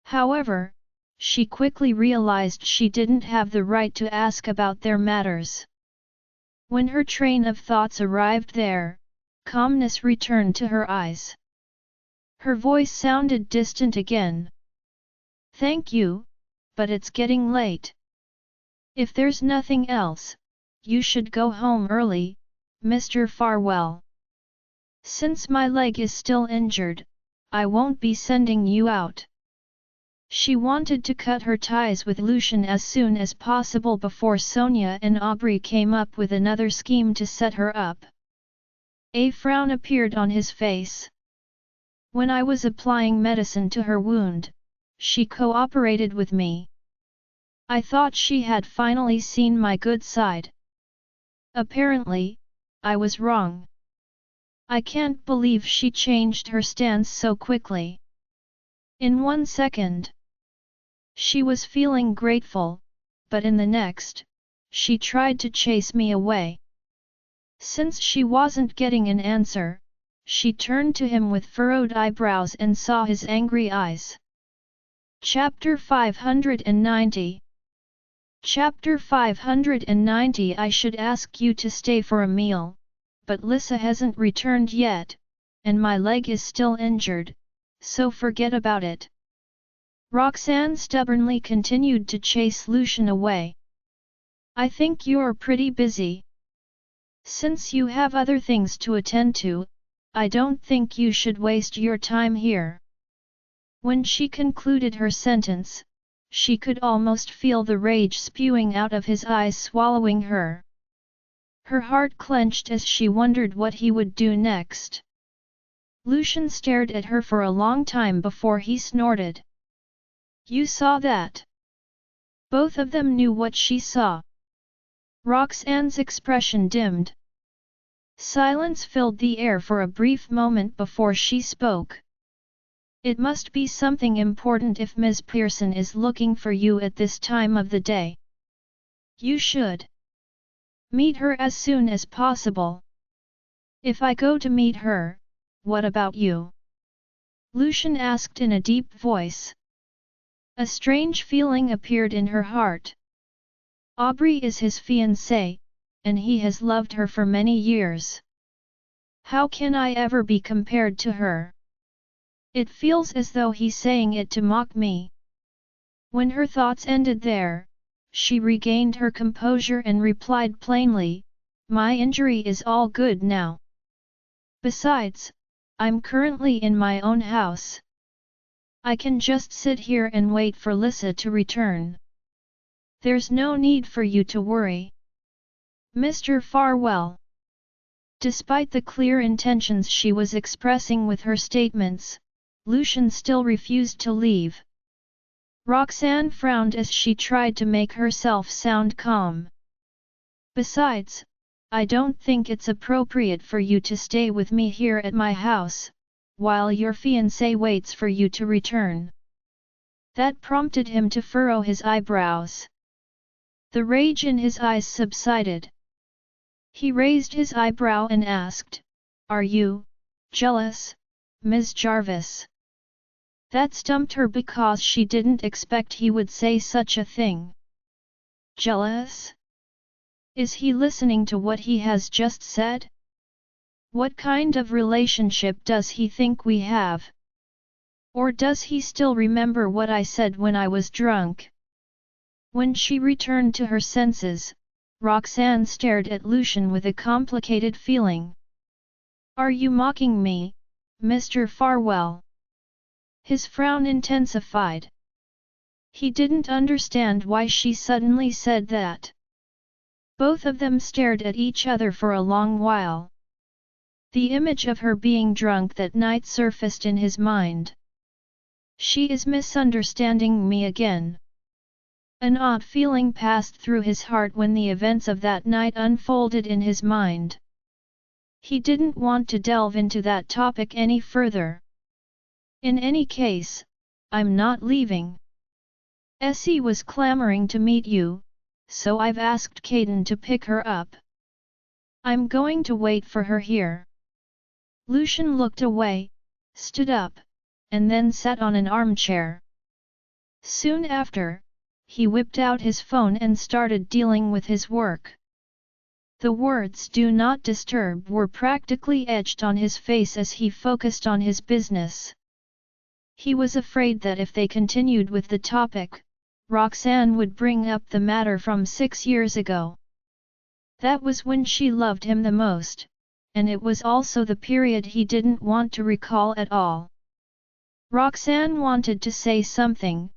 However, she quickly realized she didn't have the right to ask about their matters. When her train of thoughts arrived there, calmness returned to her eyes. Her voice sounded distant again. Thank you, but it's getting late. If there's nothing else, you should go home early, Mr. Farwell. Since my leg is still injured, I won't be sending you out." She wanted to cut her ties with Lucian as soon as possible before Sonia and Aubrey came up with another scheme to set her up. A frown appeared on his face. "When I was applying medicine to her wound, she cooperated with me. I thought she had finally seen my good side. Apparently, I was wrong. I can't believe she changed her stance so quickly. In 1 second. She was feeling grateful, but in the next, she tried to chase me away." Since she wasn't getting an answer, she turned to him with furrowed eyebrows and saw his angry eyes. Chapter 590. Chapter 590. I should ask you to stay for a meal, but Lisa hasn't returned yet, and my leg is still injured, so forget about it. Roxanne stubbornly continued to chase Lucian away. "I think you're pretty busy. Since you have other things to attend to, I don't think you should waste your time here." When she concluded her sentence, she could almost feel the rage spewing out of his eyes, swallowing her. Her heart clenched as she wondered what he would do next. Lucian stared at her for a long time before he snorted. "You saw that?" Both of them knew what she saw. Roxanne's expression dimmed. Silence filled the air for a brief moment before she spoke. "It must be something important if Ms. Pearson is looking for you at this time of the day. You should meet her as soon as possible." "If I go to meet her, what about you?" Lucian asked in a deep voice. A strange feeling appeared in her heart. Aubrey is his fiancé, and he has loved her for many years. How can I ever be compared to her? It feels as though he's saying it to mock me. When her thoughts ended there, she regained her composure and replied plainly, "My injury is all good now. Besides, I'm currently in my own house. I can just sit here and wait for Lisa to return. There's no need for you to worry." Mr. Farwell. Despite the clear intentions she was expressing with her statements, Lucian still refused to leave. Roxanne frowned as she tried to make herself sound calm. "Besides, I don't think it's appropriate for you to stay with me here at my house, while your fiancé waits for you to return." That prompted him to furrow his eyebrows. The rage in his eyes subsided. He raised his eyebrow and asked, "Are you jealous, Ms. Jarvis?" That stumped her because she didn't expect he would say such a thing. Jealous? Is he listening to what he has just said? What kind of relationship does he think we have? Or does he still remember what I said when I was drunk? When she returned to her senses, Roxanne stared at Lucian with a complicated feeling. "Are you mocking me, Mr. Farwell?" His frown intensified. He didn't understand why she suddenly said that. Both of them stared at each other for a long while. The image of her being drunk that night surfaced in his mind. She is misunderstanding me again. An odd feeling passed through his heart when the events of that night unfolded in his mind. He didn't want to delve into that topic any further. In any case, I'm not leaving. Essie was clamoring to meet you, so I've asked Caden to pick her up. I'm going to wait for her here. Lucian looked away, stood up, and then sat on an armchair. Soon after, he whipped out his phone and started dealing with his work. The words "Do not disturb" were practically etched on his face as he focused on his business. He was afraid that if they continued with the topic, Roxanne would bring up the matter from 6 years ago. That was when she loved him the most, and it was also the period he didn't want to recall at all. Roxanne wanted to say something,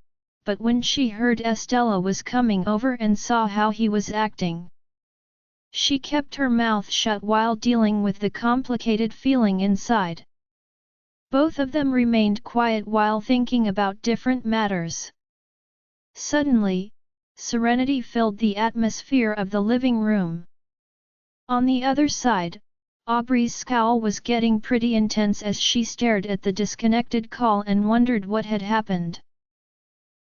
but when she heard Estella was coming over and saw how he was acting, she kept her mouth shut while dealing with the complicated feeling inside. Both of them remained quiet while thinking about different matters. Suddenly, serenity filled the atmosphere of the living room. On the other side, Aubrey's scowl was getting pretty intense as she stared at the disconnected call and wondered what had happened.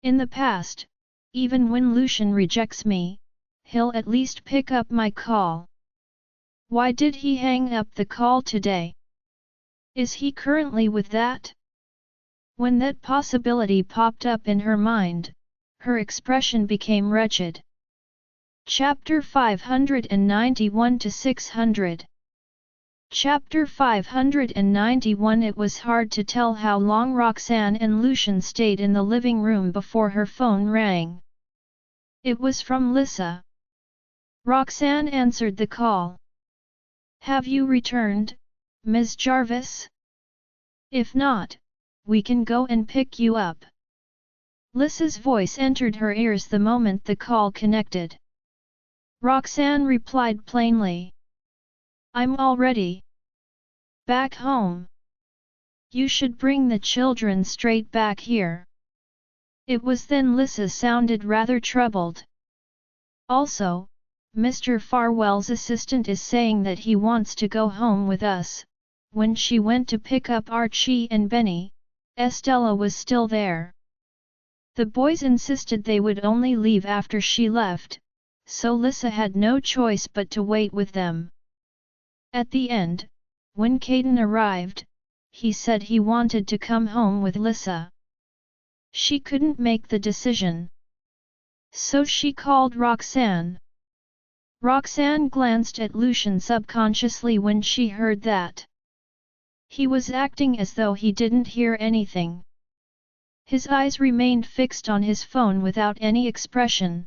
In the past, even when Lucian rejects me, he'll at least pick up my call. Why did he hang up the call today? Is he currently with that? When that possibility popped up in her mind, her expression became wretched. Chapter 591 to 600. Chapter 591. It was hard to tell how long Roxanne and Lucian stayed in the living room before her phone rang. It was from Lissa. Roxanne answered the call. "Have you returned, Ms. Jarvis? If not, we can go and pick you up." Lissa's voice entered her ears the moment the call connected. Roxanne replied plainly. "I'm already back home. You should bring the children straight back here." It was then Lissa sounded rather troubled. "Also, Mr. Farwell's assistant is saying that he wants to go home with us." When she went to pick up Archie and Benny, Estella was still there. The boys insisted they would only leave after she left, so Lissa had no choice but to wait with them. At the end, when Caden arrived, he said he wanted to come home with Lissa. She couldn't make the decision, so she called Roxanne. Roxanne glanced at Lucian subconsciously when she heard that. He was acting as though he didn't hear anything. His eyes remained fixed on his phone without any expression.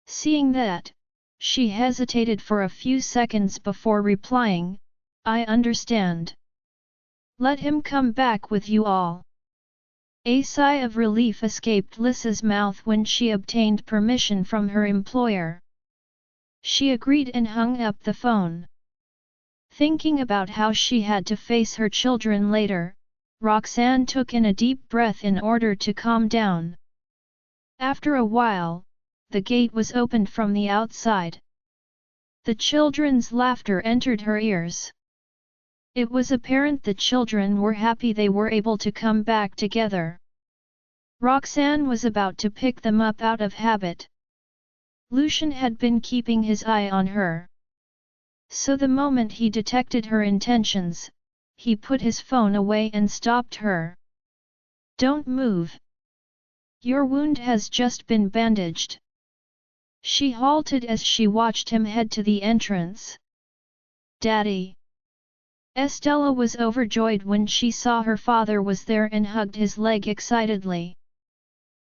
Seeing that, she hesitated for a few seconds before replying, "I understand. Let him come back with you all." A sigh of relief escaped Lissa's mouth when she obtained permission from her employer. She agreed and hung up the phone. Thinking about how she had to face her children later, Roxanne took in a deep breath in order to calm down. After a while, the gate was opened from the outside. The children's laughter entered her ears. It was apparent the children were happy they were able to come back together. Roxanne was about to pick them up out of habit. Lucian had been keeping his eye on her. So the moment he detected her intentions, he put his phone away and stopped her. "Don't move. Your wound has just been bandaged." She halted as she watched him head to the entrance. "Daddy!" Estella was overjoyed when she saw her father was there and hugged his leg excitedly.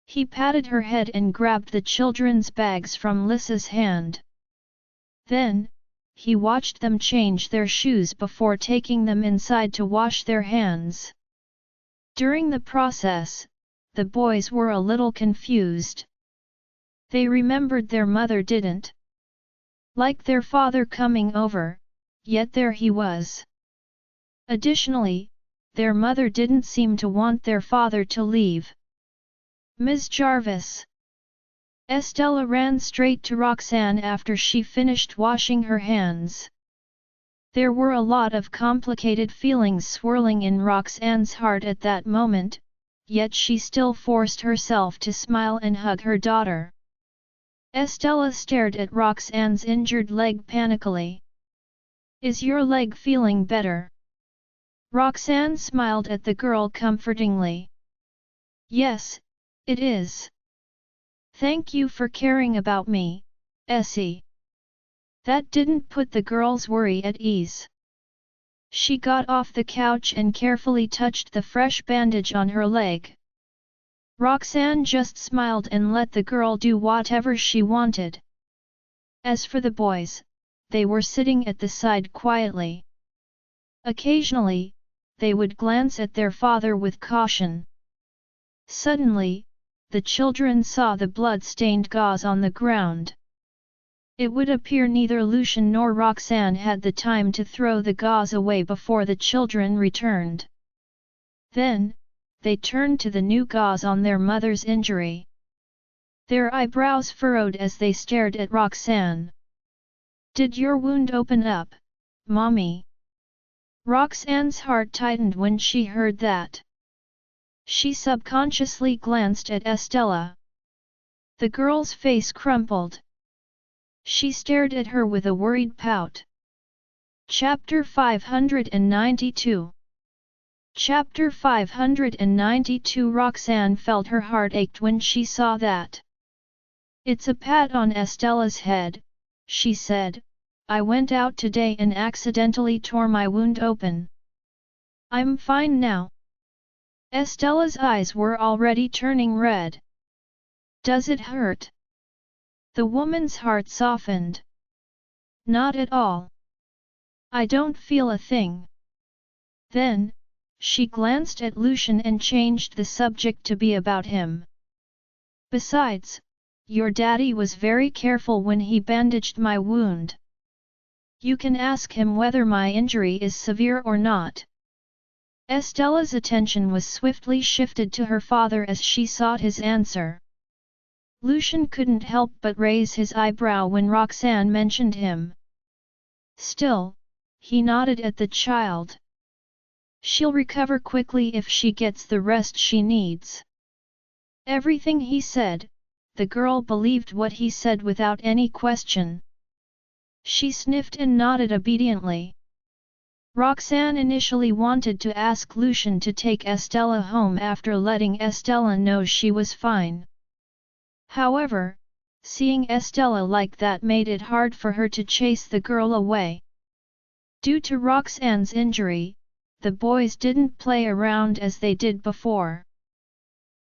He patted her head and grabbed the children's bags from Lissa's hand. Then, he watched them change their shoes before taking them inside to wash their hands. During the process, the boys were a little confused. They remembered their mother didn't like their father coming over, yet there he was. Additionally, their mother didn't seem to want their father to leave. "Ms. Jarvis." Estella ran straight to Roxanne after she finished washing her hands. There were a lot of complicated feelings swirling in Roxanne's heart at that moment, yet she still forced herself to smile and hug her daughter. Estella stared at Roxanne's injured leg panically. "Is your leg feeling better?" Roxanne smiled at the girl comfortingly. "Yes, it is. Thank you for caring about me, Essie." That didn't put the girl's worry at ease. She got off the couch and carefully touched the fresh bandage on her leg. Roxanne just smiled and let the girl do whatever she wanted. As for the boys, they were sitting at the side quietly. Occasionally, they would glance at their father with caution. Suddenly, the children saw the blood-stained gauze on the ground. It would appear neither Lucian nor Roxanne had the time to throw the gauze away before the children returned. Then, they turned to the new gauze on their mother's injury. Their eyebrows furrowed as they stared at Roxanne. "Did your wound open up, Mommy?" Roxanne's heart tightened when she heard that. She subconsciously glanced at Estella. The girl's face crumpled. She stared at her with a worried pout. Chapter 592. Chapter 592. Roxanne felt her heart ached when she saw that. "It's a pat on Estella's head," she said. "I went out today and accidentally tore my wound open. I'm fine now." Estella's eyes were already turning red. "Does it hurt?" The woman's heart softened. "Not at all. I don't feel a thing." Then, she glanced at Lucian and changed the subject to be about him. "Besides, your daddy was very careful when he bandaged my wound. You can ask him whether my injury is severe or not." Estella's attention was swiftly shifted to her father as she sought his answer. Lucian couldn't help but raise his eyebrow when Roxanne mentioned him. Still, he nodded at the child. "She'll recover quickly if she gets the rest she needs." Everything he said, the girl believed what he said without any question. She sniffed and nodded obediently. Roxanne initially wanted to ask Lucian to take Estella home after letting Estella know she was fine. However, seeing Estella like that made it hard for her to chase the girl away. Due to Roxanne's injury, the boys didn't play around as they did before.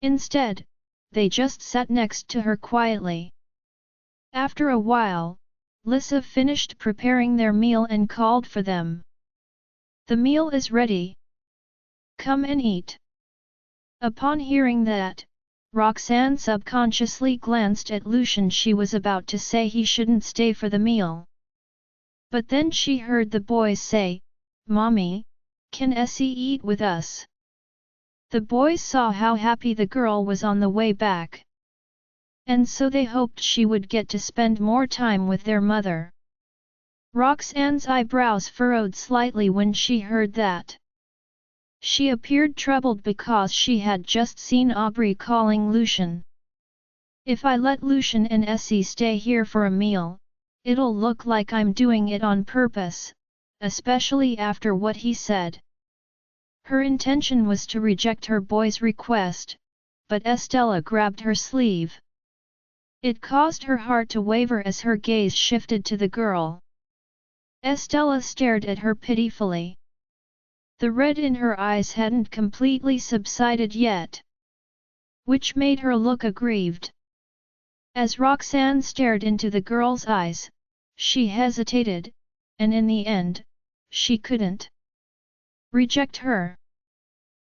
Instead, they just sat next to her quietly. After a while, Lissa finished preparing their meal and called for them. "The meal is ready. Come and eat." Upon hearing that, Roxanne subconsciously glanced at Lucian. She was about to say he shouldn't stay for the meal. But then she heard the boys say, "Mommy, can Essie eat with us?" The boys saw how happy the girl was on the way back. And so they hoped she would get to spend more time with their mother. Roxanne's eyebrows furrowed slightly when she heard that. She appeared troubled because she had just seen Aubrey calling Lucian. "If I let Lucian and Essie stay here for a meal, it'll look like I'm doing it on purpose, especially after what he said." Her intention was to reject her boy's request, but Estella grabbed her sleeve. It caused her heart to waver as her gaze shifted to the girl. Estella stared at her pitifully. The red in her eyes hadn't completely subsided yet, which made her look aggrieved. As Roxanne stared into the girl's eyes, she hesitated, and in the end, she couldn't reject her.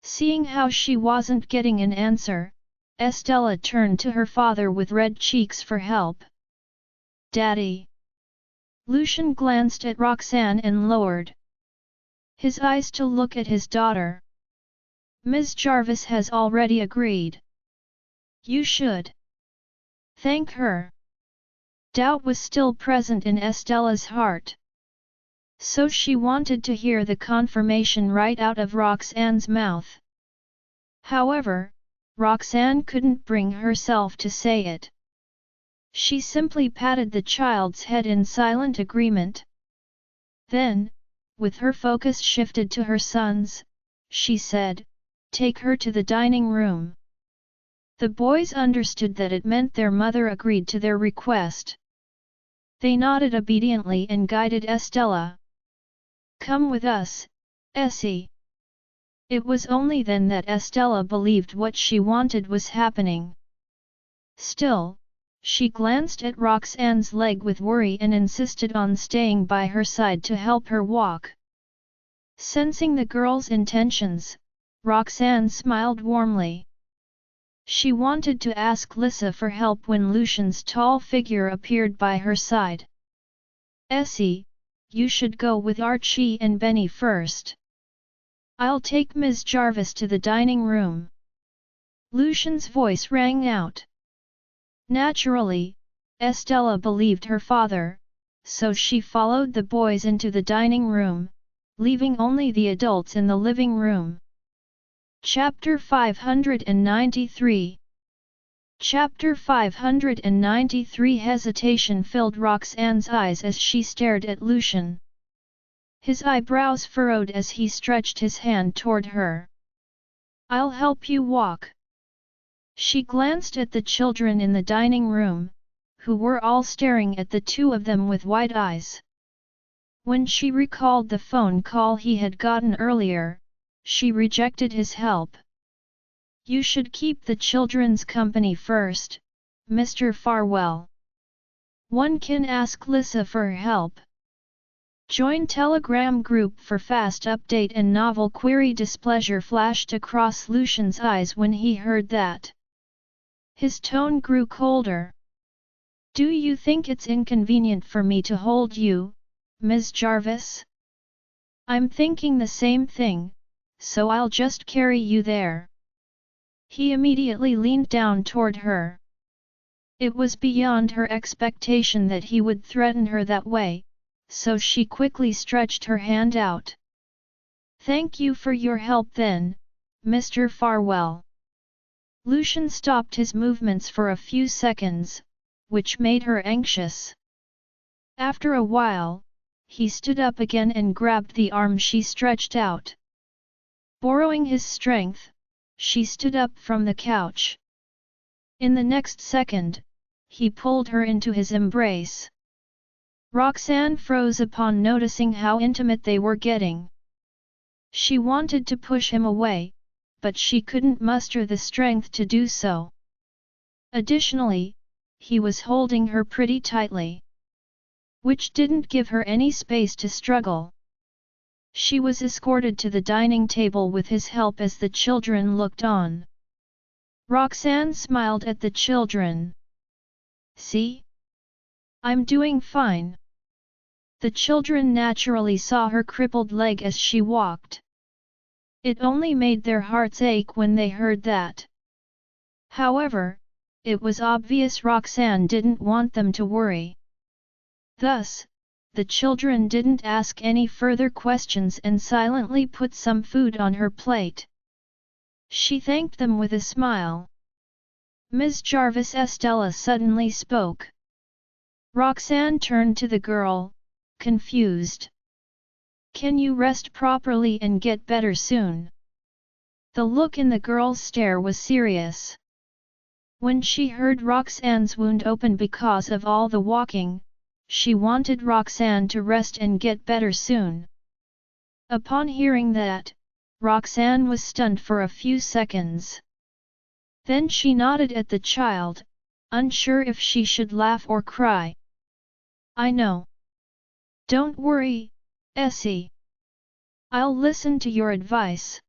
Seeing how she wasn't getting an answer, Estella turned to her father with red cheeks for help. "Daddy." Lucian glanced at Roxanne and lowered his eyes to look at his daughter. "Ms. Jarvis has already agreed. You should thank her." Doubt was still present in Estella's heart. So she wanted to hear the confirmation right out of Roxanne's mouth. However, Roxanne couldn't bring herself to say it. She simply patted the child's head in silent agreement. Then, with her focus shifted to her sons, she said, "Take her to the dining room." The boys understood that it meant their mother agreed to their request. They nodded obediently and guided Estella. "Come with us, Essie." It was only then that Estella believed what she wanted was happening. Still, she glanced at Roxanne's leg with worry and insisted on staying by her side to help her walk. Sensing the girl's intentions, Roxanne smiled warmly. She wanted to ask Lisa for help when Lucian's tall figure appeared by her side. "Essie, you should go with Archie and Benny first. I'll take Ms. Jarvis to the dining room." Lucian's voice rang out. Naturally, Estella believed her father, so she followed the boys into the dining room, leaving only the adults in the living room. Chapter 593. Chapter 593. Hesitation filled Roxanne's eyes as she stared at Lucian. His eyebrows furrowed as he stretched his hand toward her. "I'll help you walk." She glanced at the children in the dining room, who were all staring at the two of them with wide eyes. When she recalled the phone call he had gotten earlier, she rejected his help. "You should keep the children's company first, Mr. Farwell. One can ask Lisa for help. Join Telegram group for fast update and novel query." Displeasure flashed across Lucian's eyes when he heard that. His tone grew colder. "Do you think it's inconvenient for me to hold you, Ms. Jarvis? I'm thinking the same thing, so I'll just carry you there." He immediately leaned down toward her. It was beyond her expectation that he would threaten her that way, so she quickly stretched her hand out. "Thank you for your help then, Mr. Farwell." Lucian stopped his movements for a few seconds, which made her anxious. After a while, he stood up again and grabbed the arm she stretched out. Borrowing his strength, she stood up from the couch. In the next second, he pulled her into his embrace. Roxanne froze upon noticing how intimate they were getting. She wanted to push him away, but she couldn't muster the strength to do so. Additionally, he was holding her pretty tightly, which didn't give her any space to struggle. She was escorted to the dining table with his help as the children looked on. Roxanne smiled at the children. "See? I'm doing fine." The children naturally saw her crippled leg as she walked. It only made their hearts ache when they heard that. However, it was obvious Roxanne didn't want them to worry. Thus, the children didn't ask any further questions and silently put some food on her plate. She thanked them with a smile. "Ms. Jarvis," Estella suddenly spoke. Roxanne turned to the girl, confused. "Can you rest properly and get better soon?" The look in the girl's stare was serious. When she heard Roxanne's wound open because of all the walking, she wanted Roxanne to rest and get better soon. Upon hearing that, Roxanne was stunned for a few seconds. Then she nodded at the child, unsure if she should laugh or cry. "I know. Don't worry, Essie. I'll listen to your advice."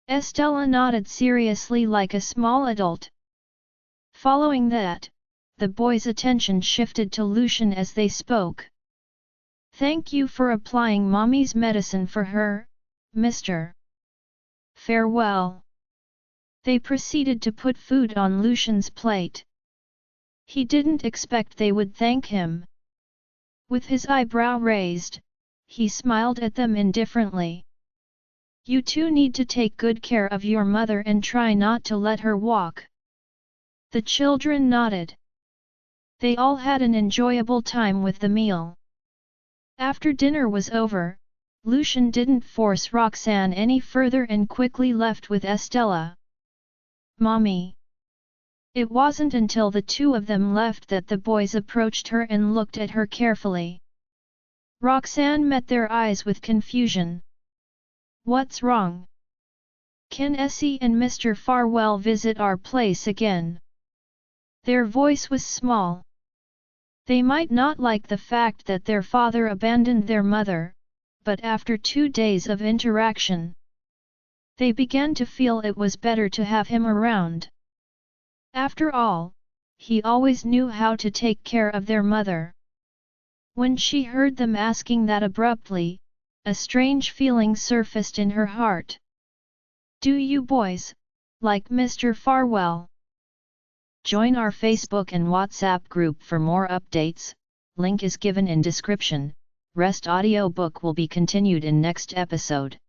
Estella nodded seriously like a small adult. Following that, the boys' attention shifted to Lucian as they spoke. "Thank you for applying Mommy's medicine for her, Mr. Farwell." They proceeded to put food on Lucian's plate. He didn't expect they would thank him. With his eyebrow raised, he smiled at them indifferently. "You two need to take good care of your mother and try not to let her walk." The children nodded. They all had an enjoyable time with the meal. After dinner was over, Lucian didn't force Roxanne any further and quickly left with Estella. "Mommy." It wasn't until the two of them left that the boys approached her and looked at her carefully. Roxanne met their eyes with confusion. "What's wrong? Can Essie and Mr. Farwell visit our place again?" Their voice was small. They might not like the fact that their father abandoned their mother, but after 2 days of interaction, they began to feel it was better to have him around. After all, he always knew how to take care of their mother. When she heard them asking that abruptly, a strange feeling surfaced in her heart. Do you boys like Mr. Farwell? Join our Facebook and WhatsApp group for more updates, link is given in description. Rest audiobook will be continued in next episode.